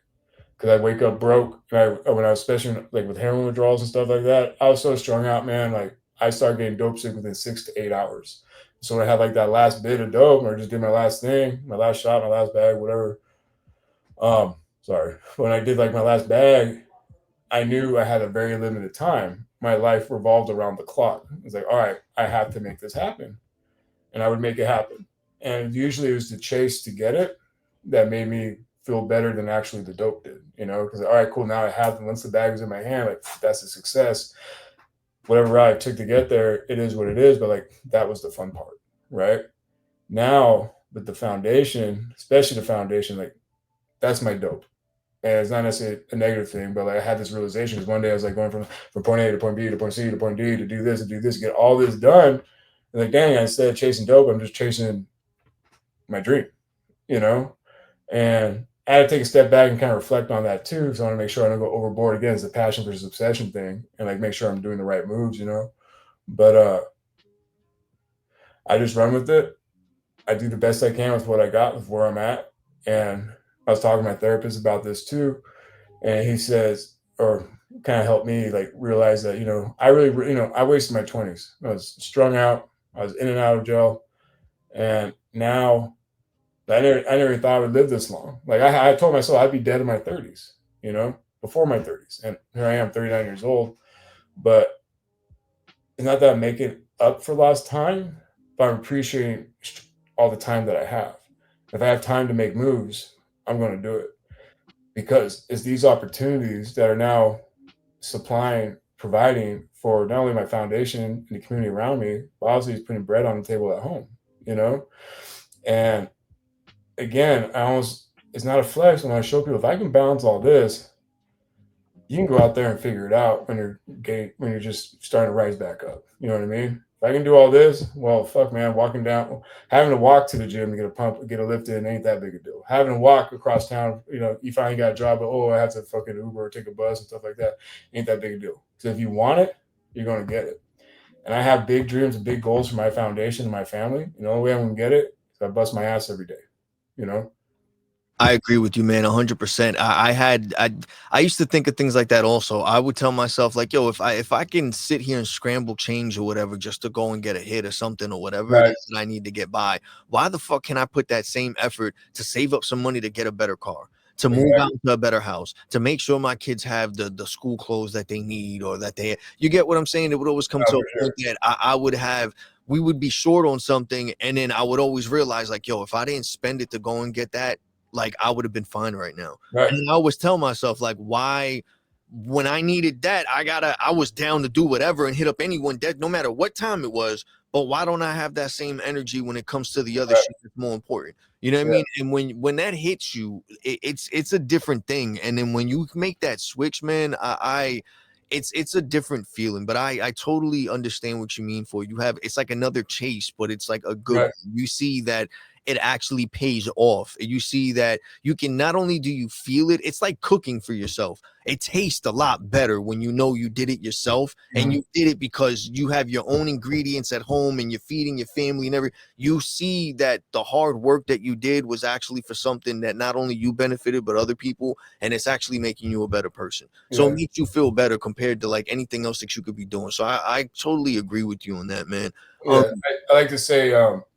Speaker 3: because I wake up broke. And when I was especially like with heroin withdrawals and stuff like that, I was so strung out, man. Like I started getting dope sick within 6 to 8 hours. So when I had like that last bit of dope, or just did my last thing, my last shot, my last bag, whatever. Sorry, when I did like my last bag, I knew I had a very limited time. My life revolved around the clock. It's like, all right, I have to make this happen, and I would make it happen. And usually it was the chase to get it that made me feel better than actually the dope did, because all right, cool, now I have them. Once the bag was in my hand, like that's a success. Whatever route I took to get there, it is what it is. But like that was the fun part, right? Now with the foundation, especially the foundation, like that's my dope. And it's not necessarily a negative thing, but like I had this realization because one day I was like going from point A to point B to point C to point D to do this, get all this done. And like, dang, instead of chasing dope, I'm just chasing my dream, you know? And I had to take a step back and kind of reflect on that too. So I want to make sure I don't go overboard again. It's a passion versus obsession thing, and like make sure I'm doing the right moves. But I just run with it. I do the best I can with what I got, with where I'm at. And I was talking to my therapist about this too. And he says, or kind of helped me like realize that, I really, I wasted my 20s. I was strung out. I was in and out of jail. And now I never thought I would live this long. Like I told myself I'd be dead in my 30s, before my 30s. And here I am, 39 years old. But it's not that I'm making up for lost time, but I'm appreciating all the time that I have. If I have time to make moves, I'm going to do it because it's these opportunities that are now providing for not only my foundation and the community around me, but also he's putting bread on the table at home, you know? And again, it's not a flex when I show people if I can balance all this, you can go out there and figure it out when you're just starting to rise back up. You know what I mean? If I can do all this, well, fuck, man, having to walk to the gym to get a pump, get a lift in, ain't that big a deal. Having to walk across town, you finally got a job, but I have to fucking Uber or take a bus and stuff like that, ain't that big a deal. So if you want it, you're gonna get it. And I have big dreams and big goals for my foundation and my family. And the only way I'm gonna get it is I bust my ass every day. You know?
Speaker 2: I agree with you, man, 100%. I used to think of things like that also. I would tell myself like, yo, if I can sit here and scramble change or whatever just to go and get a hit or something or whatever it
Speaker 3: Right.
Speaker 2: is that I need to get by, why the fuck can I put that same effort to save up some money to get a better car, to move out
Speaker 3: Exactly.
Speaker 2: to a better house, to make sure my kids have the school clothes that they need or that you get what I'm saying? It would always come
Speaker 3: Oh,
Speaker 2: to
Speaker 3: for
Speaker 2: a
Speaker 3: sure.
Speaker 2: point that we would be short on something, and then I would always realize like, yo, if I didn't spend it to go and get that, like I would have been fine right now.
Speaker 3: Right.
Speaker 2: And I always tell myself like, why when I needed that, I was down to do whatever and hit up anyone dead, no matter what time it was. But why don't I have that same energy when it comes to the other
Speaker 3: Right.
Speaker 2: shit that's more important? You know what I
Speaker 3: Yeah.
Speaker 2: mean? And when that hits you, it's a different thing. And then when you make that switch, man, it's a different feeling. But I totally understand what you mean. It's like another chase, but it's like a good
Speaker 3: Right.
Speaker 2: one. You see that it actually pays off. You see that you can, not only do you feel it, it's like cooking for yourself. It tastes a lot better when you know you did it yourself and
Speaker 3: Mhm.
Speaker 2: you did it because you have your own ingredients at home and you're feeding your family and everything. You see that the hard work that you did was actually for something that not only you benefited, but other people, and it's actually making you a better person. So it
Speaker 3: Yeah.
Speaker 2: makes you feel better compared to like anything else that you could be doing. So I totally agree with you on that, man. Um,
Speaker 3: Yeah. I like to say, or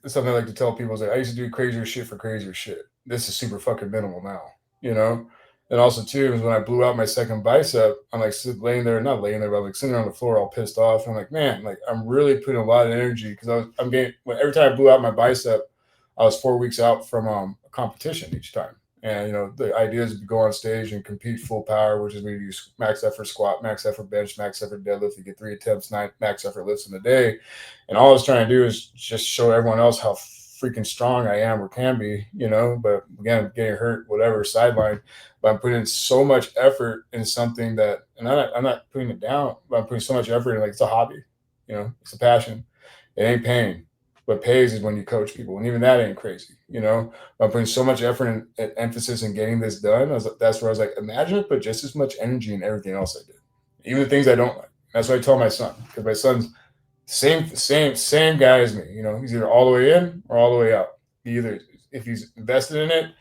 Speaker 3: something I like to tell people is like I used to do crazier shit for crazier shit. This is super fucking minimal now, you know. And also too is when I blew out my second bicep, I'm like laying there, not laying there, but I'm like sitting on the floor all pissed off. I'm like, man, like I'm really putting a lot of energy because I'm getting every time I blew out my bicep, I was 4 weeks out from a competition each time. And the idea is to go on stage and compete full power, which is when you do max effort squat, max effort bench, max effort deadlift. You get 3 attempts, 9 max effort lifts in a day. And all I was trying to do is just show everyone else how freaking strong I am or can be. But again, getting hurt, whatever, sideline. But I'm putting so much effort in something that, and I'm not putting it down, but I'm putting so much effort in, like, it's a hobby, it's a passion. It ain't pain. What pays is when you coach people, and even that ain't crazy. I'm putting so much effort and emphasis in getting this done. That's where I was like, imagine I put just as much energy in everything else I did, even the things I don't like. That's what I tell my son, because my son's same guy as me. He's either all the way in or all the way out. Either if he's invested in it,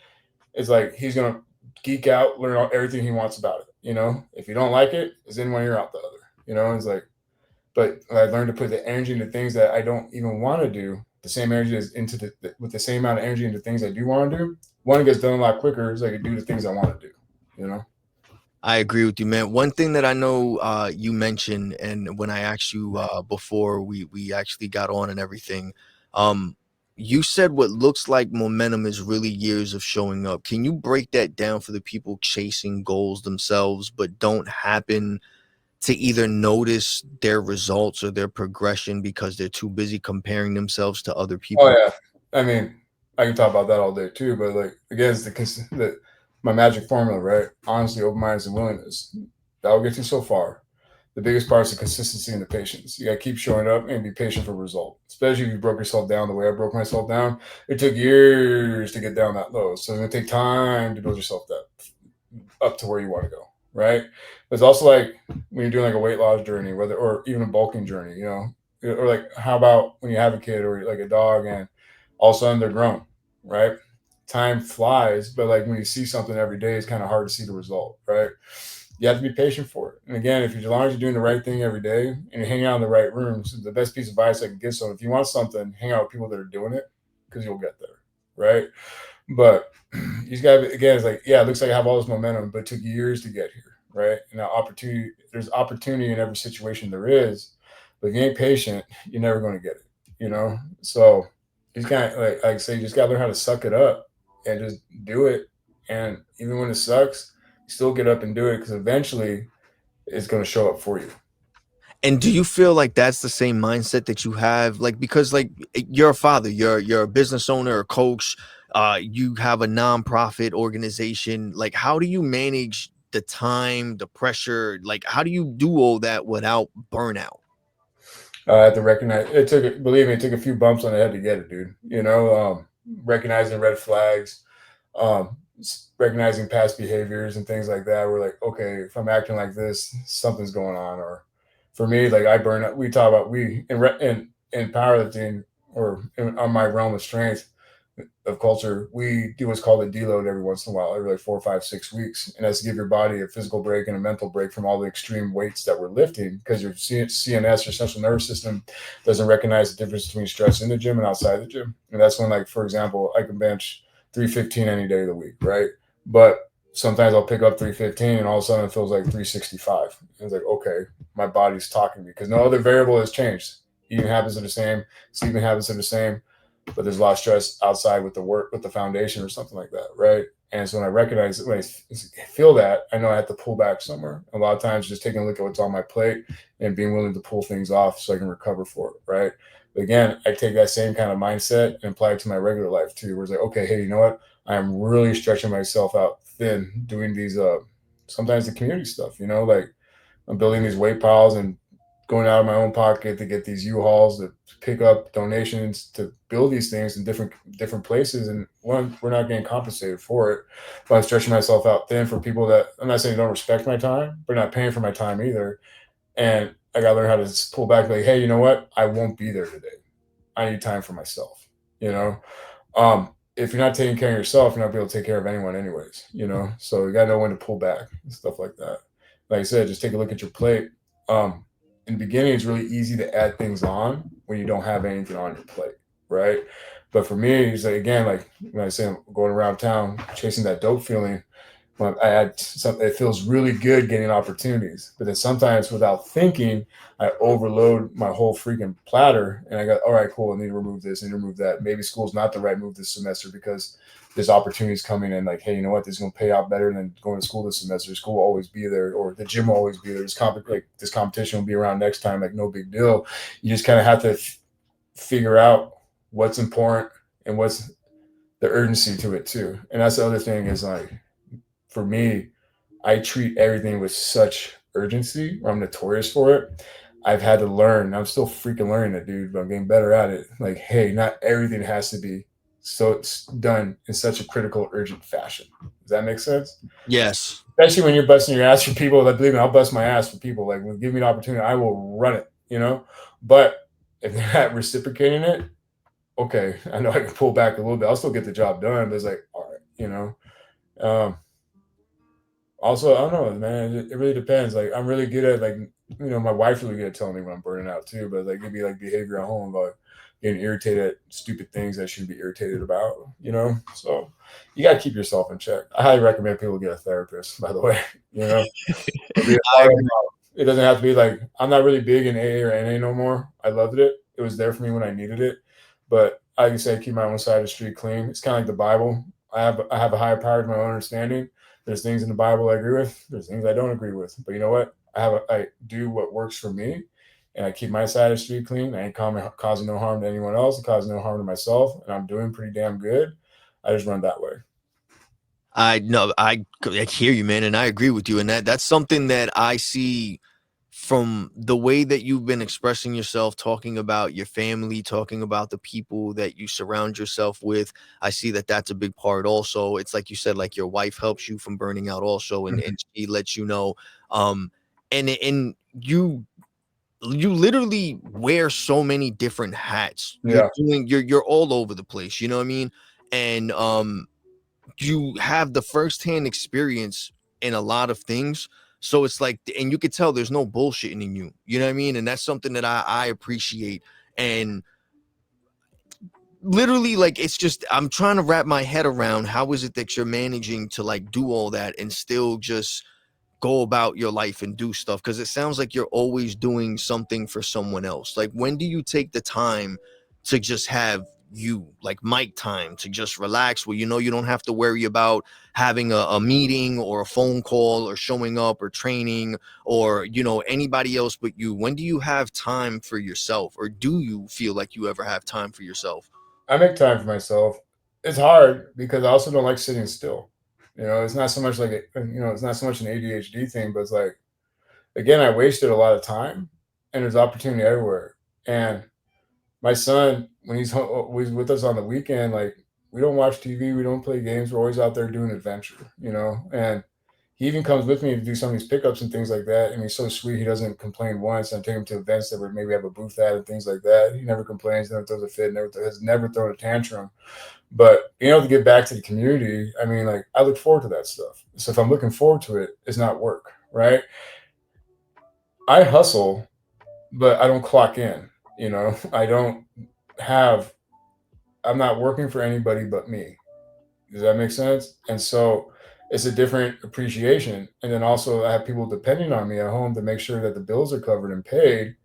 Speaker 3: it's like he's gonna geek out, learn everything he wants about it. If you don't like it, it's in one ear out the other. It's like, but I learned to put the energy into things that I don't even want to do. The same energy is with the same amount of energy into things I do want to do. One gets done a lot quicker, so I can do the things I want to do.
Speaker 2: I agree with you, man. One thing that I know you mentioned, and when I asked you before we actually got on and everything, you said what looks like momentum is really years of showing up. Can you break that down for the people chasing goals themselves, but don't happen to either notice their results or their progression because they're too busy comparing themselves to other
Speaker 3: Oh
Speaker 2: people?
Speaker 3: yeah, I mean, I can talk about that all day too. But like again, it's my magic formula, right? Honesty, open minds, and willingness. That will get you so far. The biggest part is the consistency and the patience. You got to keep showing up and be patient for result. Especially if you broke yourself down the way I broke myself down. It took years to get down that low, so it's gonna take time to build yourself up to where you want to go, right? It's also like when you're doing like a weight loss journey, or even a bulking journey, or like how about when you have a kid or like a dog and all of a sudden they're grown, right? Time flies, but like when you see something every day, it's kind of hard to see the result, right? You have to be patient for it. And again, as long as you're doing the right thing every day and you're hanging out in the right rooms, the best piece of advice I can give someone, if you want something, hang out with people that are doing it because you'll get there, right? But he's got again. It's like, yeah, it looks like I have all this momentum, but it took years to get here, right? And now there's opportunity in every situation there is, but if you ain't patient, you're never going to get it. So he's kind of like I say, you just got to learn how to suck it up and just do it. And even when it sucks, you still get up and do it because eventually it's going to show up for you.
Speaker 2: And do you feel like that's the same mindset that you have? Like, because like you're a father, you're a business owner, a coach, you have a nonprofit organization. Like, how do you manage the time, the pressure? Like, how do you do all that without burnout?
Speaker 3: I have to recognize believe me, it took a few bumps on the head to get it, dude. Recognizing red flags, recognizing past behaviors and things like that. We're like, okay, if I'm acting like this, something's going on. Or for me, like I burn up. We talk about in powerlifting on my realm of strength of culture, we do what's called a deload every once in a while, every like 4, 5, 6 weeks, and that's to give your body a physical break and a mental break from all the extreme weights that we're lifting because your CNS, your central nervous system, doesn't recognize the difference between stress in the gym and outside the gym. And that's when, like for example, I can bench 315 any day of the week, right? But sometimes I'll pick up 315 and all of a sudden it feels like 365. And it's like, okay, my body's talking to me because no other variable has changed. Eating habits are the same, sleeping habits are the same, but there's a lot of stress outside with the work, with the foundation or something like that, right? And so when I feel that, I know I have to pull back somewhere. A lot of times just taking a look at what's on my plate and being willing to pull things off so I can recover for it, right? But again, I take that same kind of mindset and apply it to my regular life too, where it's like, okay, hey, you know what? I'm really stretching myself out thin doing these sometimes the community stuff, like I'm building these weight piles and going out of my own pocket to get these U-Hauls to pick up donations to build these things in different places. And one, we're not getting compensated for it, but I'm stretching myself out thin for people that I'm not saying don't respect my time, but not paying for my time either. And I got to learn how to pull back, like, hey, you know what? I won't be there today. I need time for myself, if you're not taking care of yourself, you're not be able to take care of anyone anyways, so you got to know when to pull back and stuff like that. Like I said, just take a look at your plate. In the beginning, it's really easy to add things on when you don't have anything on your plate, right? But for me, it's like, again, like when I say I'm going around town chasing that dope feeling, when I add something, it feels really good getting opportunities. But then sometimes without thinking, I overload my whole freaking platter and I go, all right, cool, I need to remove this, I need to remove that. Maybe school's not the right move this semester because there's opportunities coming in, like, hey, you know what, this is going to pay out better than going to school this semester. School will always be there, or the gym will always be there. This competition will be around next time, like no big deal. You just kind of have to figure out what's important and what's the urgency to it too. And that's the other thing is, like, for me, I treat everything with such urgency, or I'm notorious for it. I've had to learn. I'm still freaking learning it, dude, but I'm getting better at it. Like, hey, not everything has to be so it's done in such a critical, urgent fashion. Does that make sense?
Speaker 2: Yes.
Speaker 3: Especially when you're busting your ass for people. Like, believe me, I'll bust my ass for people. Like, give me an opportunity, I will run it. But if they're not reciprocating it, okay, I know I can pull back a little bit. I'll still get the job done, but it's like, all right. Um, Also, I don't know, man. It really depends. Like, I'm really good at like, my wife's really good at telling me when I'm burning out too. But like, it'd be like behavior at home about getting irritated at stupid things I shouldn't be irritated about. So you got to keep yourself in check. I highly recommend people get a therapist. By the way, or be a
Speaker 2: I
Speaker 3: part of.
Speaker 2: agree.
Speaker 3: It doesn't have to be like I'm not really big in AA or NA no more. I loved it. It was there for me when I needed it. But I can say keep my own side of the street clean. It's kind of like the Bible. I have a higher power to my own understanding. There's things in the Bible I agree with. There's things I don't agree with. But you know what? I do what works for me, and I keep my side of the street clean. I ain't causing no harm to anyone else. I'm causing no harm to myself, and I'm doing pretty damn good. I just run that way.
Speaker 2: I know I hear you, man, and I agree with you. And that's something that I see from the way that you've been expressing yourself, talking about your family, talking about the people that you surround yourself with. I see that that's a big part. Also, it's like you said, like your wife helps you from burning out, also, and she lets you know. And you literally wear so many different hats.
Speaker 3: Yeah.
Speaker 2: You're all over the place. You know what I mean? And you have the firsthand experience in a lot of things. So it's like, and you could tell there's no bullshitting in you. You know what I mean? And that's something that I appreciate. And literally, like, it's just, I'm trying to wrap my head around how is it that you're managing to like do all that and still just go about your life and do stuff, because it sounds like you're always doing something for someone else. Like, when do you take the time to just have you, like Mike time, to just relax, where you don't have to worry about having a meeting or a phone call or showing up or training or anybody else but you? When do you have time for yourself, or do you feel like you ever have time for yourself?
Speaker 3: I make time for myself. It's hard because I also don't like sitting still. It's not so much like it's not so much an ADHD thing, but it's like again, I wasted a lot of time, and there's opportunity everywhere. And my son, when he's with us on the weekend, like we don't watch TV, we don't play games. We're always out there doing adventure. And he even comes with me to do some of these pickups and things like that. And he's so sweet. He doesn't complain once. I take him to events that we maybe have a booth at and things like that. He never complains, never throws a fit, has never thrown a tantrum. But being able to get back to the community, I mean, like I look forward to that stuff. So if I'm looking forward to it, it's not work, right? I hustle, but I don't clock in. I don't have. I'm not working for anybody but me. Does that make sense? And so it's a different appreciation. And then also I have people depending on me at home to make sure that the bills are covered and paid.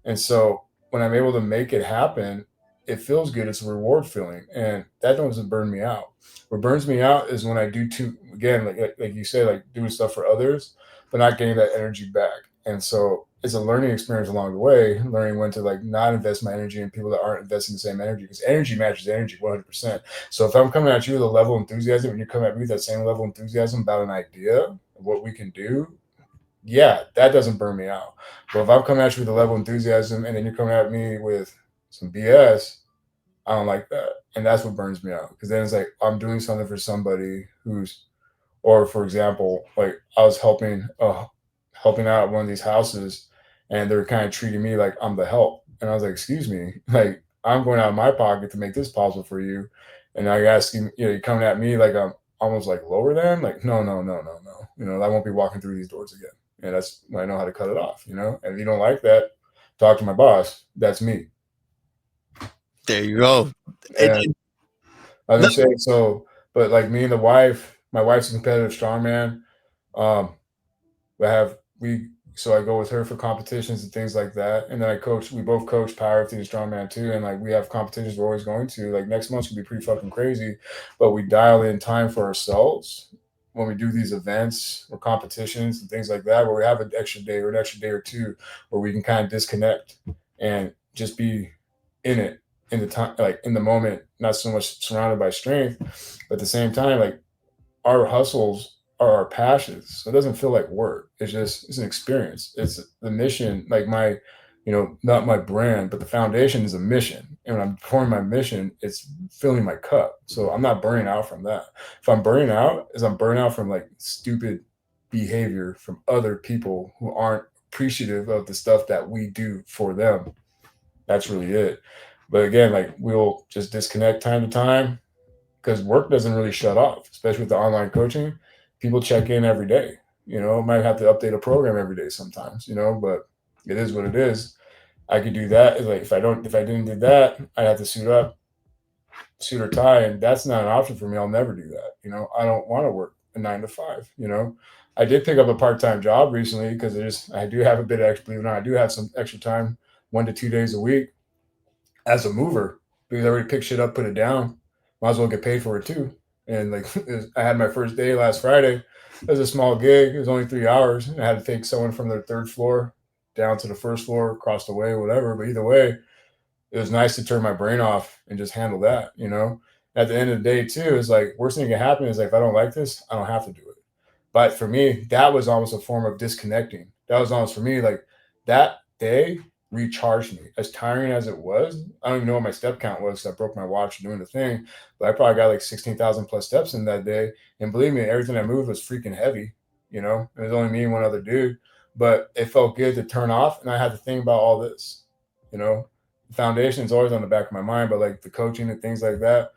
Speaker 3: And so when I'm able to make it happen, it feels good. It's a reward feeling. And that doesn't burn me out. What burns me out is when I do too, again, like you say, like doing stuff for others, but not getting that energy back. And so it's a learning experience along the way, learning when to like not invest my energy in people that aren't investing the same energy, because energy matches energy 100%. So if I'm coming at you with a level of enthusiasm and you're coming at me with that same level of enthusiasm about an idea of what we can do, yeah, that doesn't burn me out. But if I'm coming at you with a level of enthusiasm and then you're coming at me with some BS, I don't like that. And that's what burns me out. Because then it's like I'm doing something for somebody or for example, like I was helping out at one of these houses, and they're kind of treating me like I'm the help. And I was like, excuse me, like I'm going out of my pocket to make this possible for you. And now you're asking, you're coming at me like I'm almost like lower than, like, no, no, no, no, no. I won't be walking through these doors again. And that's when I know how to cut it off. And if you don't like that, talk to my boss. That's me.
Speaker 2: There you go.
Speaker 3: And I was gonna say, so, but like me and my wife's a competitive strongman. Um, I have we so I go with her for competitions and things like that. And then we both coach powerlifting and strongman too. And like we have competitions we're always going to. Like next month's gonna be pretty fucking crazy. But we dial in time for ourselves when we do these events or competitions and things like that, where we have an extra day or two where we can kind of disconnect and just be in it in the time, like in the moment, not so much surrounded by strength, but at the same time, like our hustles are our passions. So it doesn't feel like work. It's an experience. It's the mission. Like not my brand, but the foundation is a mission. And when I'm pouring my mission, it's filling my cup. So I'm not burning out from that. If I'm burning out, I'm burning out from like stupid behavior from other people who aren't appreciative of the stuff that we do for them. That's really it. But again, like we'll just disconnect time to time because work doesn't really shut off, especially with the online coaching. People check in every day. Might have to update a program every day sometimes, but it is what it is. I could do that. Like if I didn't do that, I'd have to suit up, suit or tie, and that's not an option for me. I'll never do that. I don't want to work a 9 to 5. I did pick up a part-time job recently because I do have a bit of extra. Believe it or not, I do have some extra time, 1 to 2 days a week as a mover because I already picked shit up, put it down. Might as well get paid for it too. And like I had my first day last Friday. It was a small gig. It was only 3 hours. I had to take someone from their third floor down to the first floor, across the way, whatever. But either way, it was nice to turn my brain off and just handle that. At the end of the day, too, it's like worst thing that can happen is like if I don't like this, I don't have to do it. But for me, that was almost a form of disconnecting. That was almost for me like that day recharged me. As tiring as it was, I don't even know what my step count was because I broke my watch doing the thing. But I probably got like 16,000 plus steps in that day. And believe me, everything I moved was freaking heavy. It was only me and one other dude. But it felt good to turn off. And I had to think about all this. The foundation is always on the back of my mind, but like the coaching and things like that,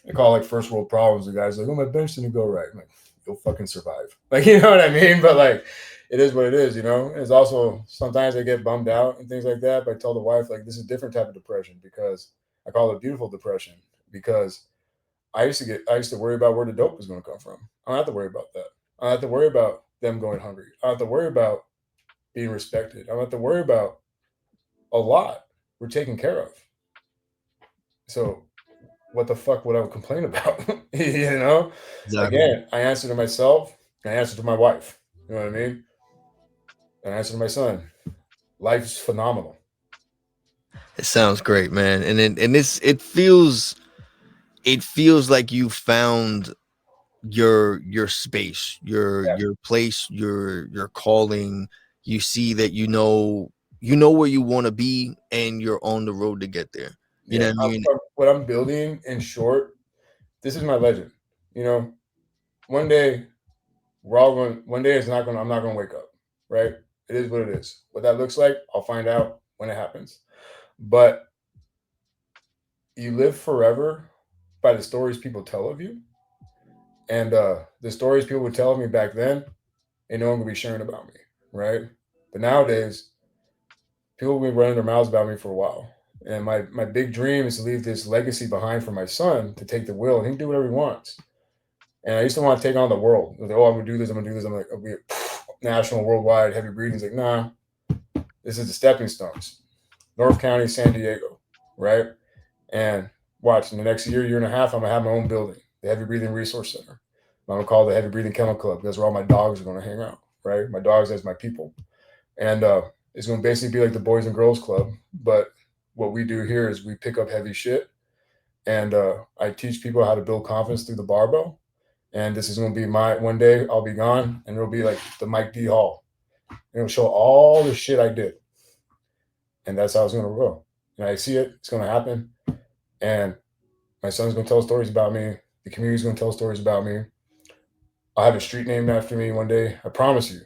Speaker 3: I call it like first world problems. The guys like, oh, my bench didn't go right. I'm like, you'll fucking survive. Like, you know what I mean? But like, it is what it is, It's also sometimes I get bummed out and things like that. But I tell the wife, like, this is a different type of depression because I call it beautiful depression because I used to worry about where the dope was going to come from. I don't have to worry about that. I don't have to worry about them going hungry. I don't have to worry about being respected. I don't have to worry about a lot. We're taken care of. So what the fuck would I complain about?
Speaker 2: Exactly.
Speaker 3: Again, I answer to myself. I answer to my wife. You know what I mean? I answer to my son. Life's phenomenal.
Speaker 2: It sounds great, man. It feels like you found your space,
Speaker 3: Yeah,
Speaker 2: your place, your calling. You see that you know where you want to be and you're on the road to get there. You
Speaker 3: yeah.
Speaker 2: know what I mean?
Speaker 3: What I'm building, in short, this is my legend. You know, one day we're all going. One day it's not going. I'm not going to wake up. Right? It is what it is. What that looks like, I'll find out when it happens. But you live forever by the stories people tell of you, and the stories people would tell of me back then, ain't no one gonna be sharing about me, right? But nowadays, people will be running their mouths about me for a while. And my big dream is to leave this legacy behind for my son to take the wheel and he can do whatever he wants. And I used to want to take on the world. Like, oh, I'm gonna do this. I'm gonna do this. I'm like, I'll be national, worldwide, heavy breathing. He's like, nah, this is the stepping stones. North County, San Diego, right? And watch in the next year, year and a half, I'm gonna have my own building, the Heavy Breathing Resource Center. I'm gonna call it the Heavy Breathing Kennel Club. That's where all my dogs are gonna hang out, right? My dogs as my people, and it's gonna basically be like the Boys and Girls Club. But what we do here is we pick up heavy shit, and I teach people how to build confidence through the barbell. And this is gonna be my one day. I'll be gone, and it'll be like the Mike Dee Hall. It'll show all the shit I did, and that's how it's gonna go. And I see it. It's gonna happen, and my son's gonna tell stories about me. The community's gonna tell stories about me. I'll have a street named after me one day. I promise you.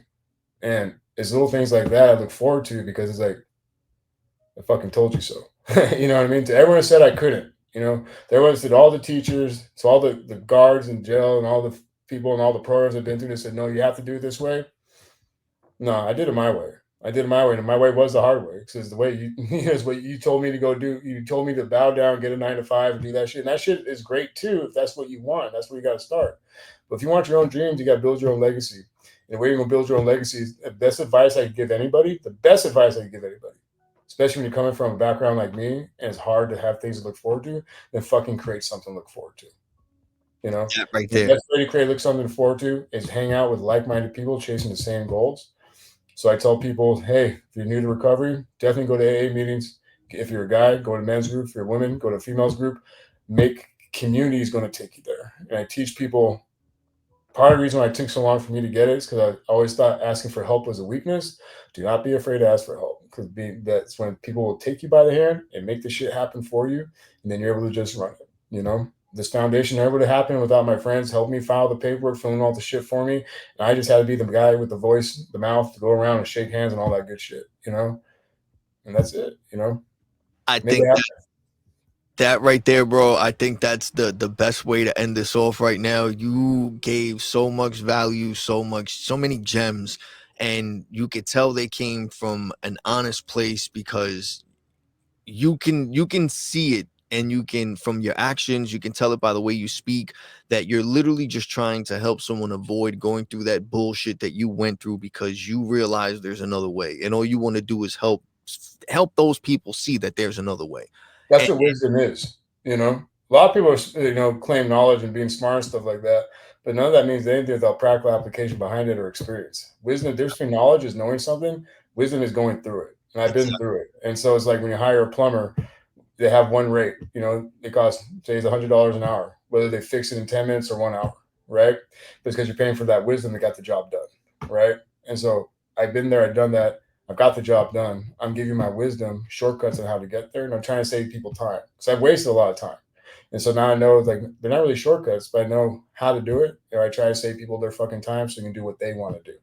Speaker 3: And it's little things like that I look forward to because it's like I fucking told you so. You know what I mean? To everyone said I couldn't. Everyone said all the teachers, so all the guards in jail and all the people and all the programs I've been through. They said no, you have to do it this way. No, I did it my way. I did it my way, and my way was the hard way because the way is what you told me to go do. You told me to bow down, get a 9 to 5, and do that shit. And that shit is great too if that's what you want. That's where you got to start. But if you want your own dreams, you got to build your own legacy. And the way you're gonna build your own legacy is the best advice I could give anybody. The best advice I could give anybody, especially when you're coming from a background like me, and it's hard to have things to look forward to. Then fucking create something to look forward to. You know,
Speaker 2: That right
Speaker 3: the
Speaker 2: there.
Speaker 3: best way to create something to forward to is hang out with like-minded people chasing the same goals. So I tell people, hey, if you're new to recovery, definitely go to AA meetings. If you're a guy, go to men's group. If you're a woman, go to females group. Make community is going to take you there. And I teach people part of the reason why it took so long for me to get it is because I always thought asking for help was a weakness. Do not be afraid to ask for help, because that's when people will take you by the hand and make the shit happen for you, and then you're able to just run it. You know, this foundation never would have happened without my friends helping me file the paperwork, filling all the shit for me, and I just had to be the guy with the voice, the mouth to go around and shake hands and all that good shit. You know, and that's it. You know,
Speaker 2: I
Speaker 3: make it
Speaker 2: think
Speaker 3: happen.
Speaker 2: that right there, bro, I think that's the best way to end this off right now. You gave so much value, so many gems, and you could tell they came from an honest place, because you can see it, and you can, from your actions, you can tell it by the way you speak, that you're literally just trying to help someone avoid going through that bullshit that you went through, because you realize there's another way, and all you want to do is help those people see that there's another way.
Speaker 3: That's what wisdom is. You know, a lot of people, claim knowledge and being smart and stuff like that, but none of that means anything without practical application behind it or experience. Wisdom, the difference between knowledge is knowing something. Wisdom is going through it, and I've been through it. And so it's like when you hire a plumber, they have one rate. You know, it costs, say, it's $100 an hour, whether they fix it in 10 minutes or 1 hour, right? But it's because you're paying for that wisdom that got the job done, right? And so I've been there, I've done that. I've got the job done. I'm giving you my wisdom, shortcuts on how to get there, and I'm trying to save people time, because I've wasted a lot of time. And so now I know, like, they're not really shortcuts, but I know how to do it. Or I try to save people their fucking time so they can do what they want to do.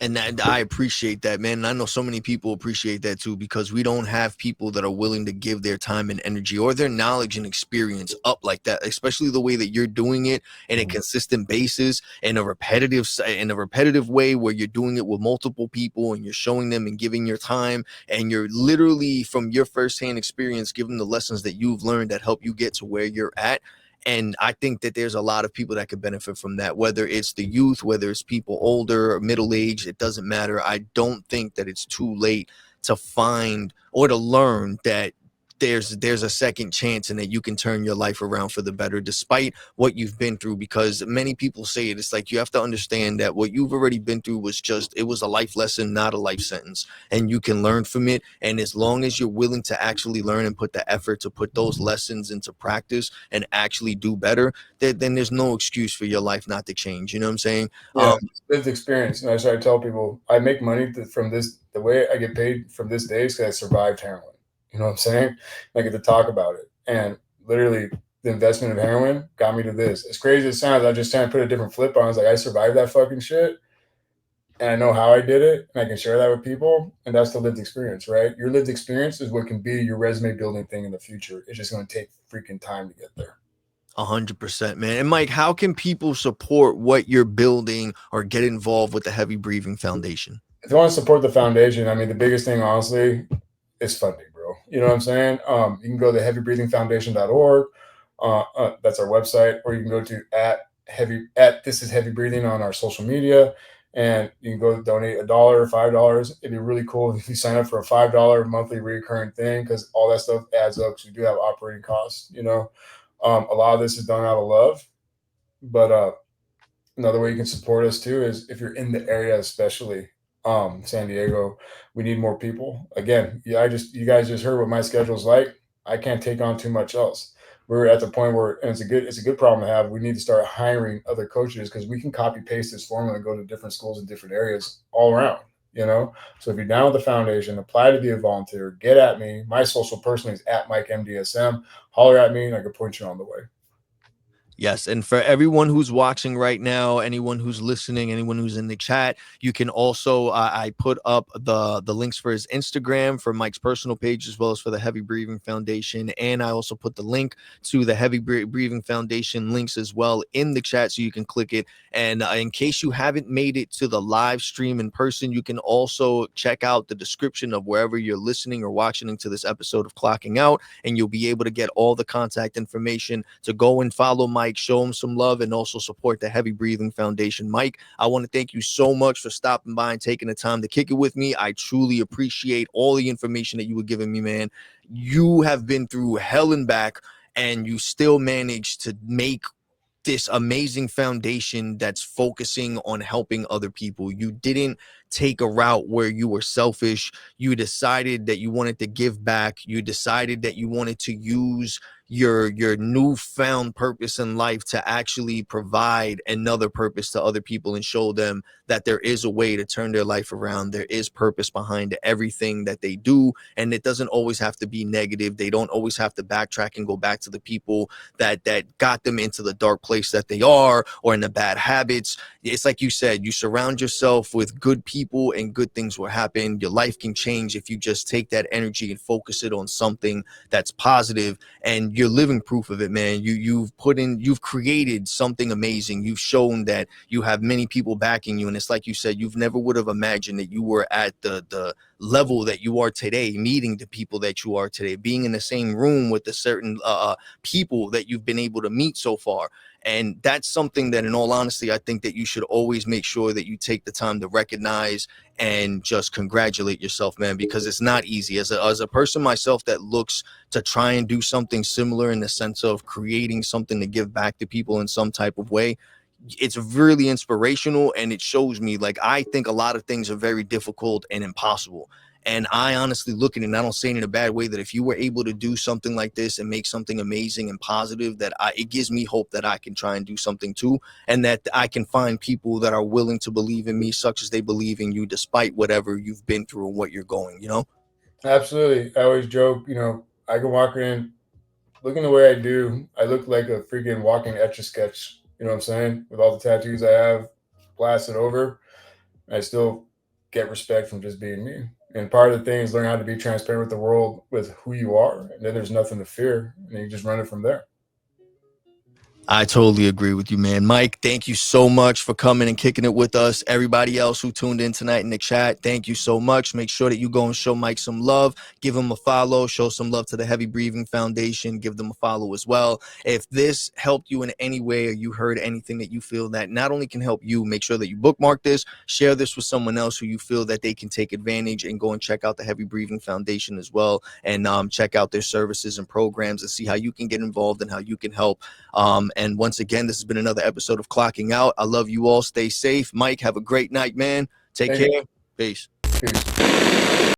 Speaker 2: And I appreciate that, man. And I know so many people appreciate that too, because we don't have people that are willing to give their time and energy or their knowledge and experience up like that, especially the way that you're doing it in a consistent basis, in a repetitive way, where you're doing it with multiple people and you're showing them and giving your time, and you're literally, from your firsthand experience, giving the lessons that you've learned that help you get to where you're at. And I think that there's a lot of people that could benefit from that, whether it's the youth, whether it's people older or middle age, it doesn't matter. I don't think that it's too late to find or to learn that there's a second chance, and that you can turn your life around for the better despite what you've been through. Because many people say it, it's like, you have to understand that what you've already been through it was a life lesson, not a life sentence, and you can learn from it. And as long as you're willing to actually learn and put the effort to put those lessons into practice and actually do better, then there's no excuse for your life not to change. You know what I'm saying?
Speaker 3: Yeah, lived experience. And I try to tell people, I make money from this. The way I get paid from this day is because I survived heroin. You know what I'm saying? I get to talk about it. And literally, the investment of heroin got me to this. As crazy as it sounds, I just trying to put a different flip on. I was like, I survived that fucking shit, and I know how I did it, and I can share that with people. And that's the lived experience, right? Your lived experience is what can be your resume building thing in the future. It's just going to take freaking time to get there.
Speaker 2: 100%, man. And Mike, how can people support what you're building or get involved with the Heavy Breathing Foundation?
Speaker 3: If you want to support the foundation, I mean, the biggest thing, honestly, is funding, bro. You know what I'm saying? You can go to heavybreathingfoundation.org. That's our website, or you can go to at This Is Heavy Breathing on our social media, and you can go donate $1 or $5. It'd be really cool if you sign up for a $5 monthly recurring thing, because all that stuff adds up. Because we do have operating costs. You know, a lot of this is done out of love, but another way you can support us too is if you're in the area, especially San Diego, we need more people. Again, you guys just heard what my schedule's like. I can't take on too much else. We're at the point where, and it's a good problem to have. We need to start hiring other coaches, because we can copy paste this formula and go to different schools in different areas all around. You know, so if you're down with the foundation, apply to be a volunteer. Get at me. My social personally is at Mike MDSM. Holler at me, and I can point you on the way.
Speaker 2: Yes. And for everyone who's watching right now, anyone who's listening, anyone who's in the chat, you can also, I put up the links for his Instagram, for Mike's personal page, as well as for the Heavy Breathing Foundation. And I also put the link to the Heavy Breathing Foundation links as well in the chat, so you can click it. And in case you haven't made it to the live stream in person, you can also check out the description of wherever you're listening or watching to this episode of Clocking Out, and you'll be able to get all the contact information to go and follow Mike, show him some love, and also support the Heavy Breathing Foundation. Mike, I want to thank you so much for stopping by and taking the time to kick it with me. I truly appreciate all the information that you were giving me, man. You have been through hell and back, and you still managed to make this amazing foundation that's focusing on helping other people. You didn't take a route where you were selfish. You decided that you wanted to give back. You decided that you wanted to use your newfound purpose in life to actually provide another purpose to other people and show them that there is a way to turn their life around. There is purpose behind everything that they do, and it doesn't always have to be negative. They don't always have to backtrack and go back to the people that got them into the dark place that they are, or in the bad habits. It's like you said, you surround yourself with good people and good things will happen. Your life can change if you just take that energy and focus it on something that's positive, and you're living proof of it, man. You've created something amazing. You've shown that you have many people backing you, and it's like you said, you've never would have imagined that you were at the level that you are today, meeting the people that you are today, being in the same room with the certain people that you've been able to meet so far. And that's something that, in all honesty, I think that you should always make sure that you take the time to recognize and just congratulate yourself, man, because it's not easy. As a person myself that looks to try and do something similar in the sense of creating something to give back to people in some type of way, it's really inspirational, and it shows me, like, I think a lot of things are very difficult and impossible. And I honestly look at it, and I don't say it in a bad way, that if you were able to do something like this and make something amazing and positive, that it gives me hope that I can try and do something too, and that I can find people that are willing to believe in me, such as they believe in you, despite whatever you've been through and what you're going, you know?
Speaker 3: Absolutely. I always joke, I can walk in looking the way I do. I look like a freaking walking Etch-a-Sketch. You know what I'm saying? With all the tattoos I have blasted over, I still get respect from just being me. And part of the thing is learn how to be transparent with the world, with who you are. And then there's nothing to fear. And you just run it from there.
Speaker 2: I totally agree with you, man. Mike, thank you so much for coming and kicking it with us. Everybody else who tuned in tonight in the chat, thank you so much. Make sure that you go and show Mike some love. Give him a follow. Show some love to the Heavy Breathing Foundation. Give them a follow as well. If this helped you in any way, or you heard anything that you feel that not only can help you, make sure that you bookmark this, share this with someone else who you feel that they can take advantage, and go and check out the Heavy Breathing Foundation as well, and check out their services and programs and see how you can get involved and how you can help. And once again, this has been another episode of Clocking Out. I love you all. Stay safe. Mike, have a great night, man. Take care. Peace.
Speaker 3: Peace.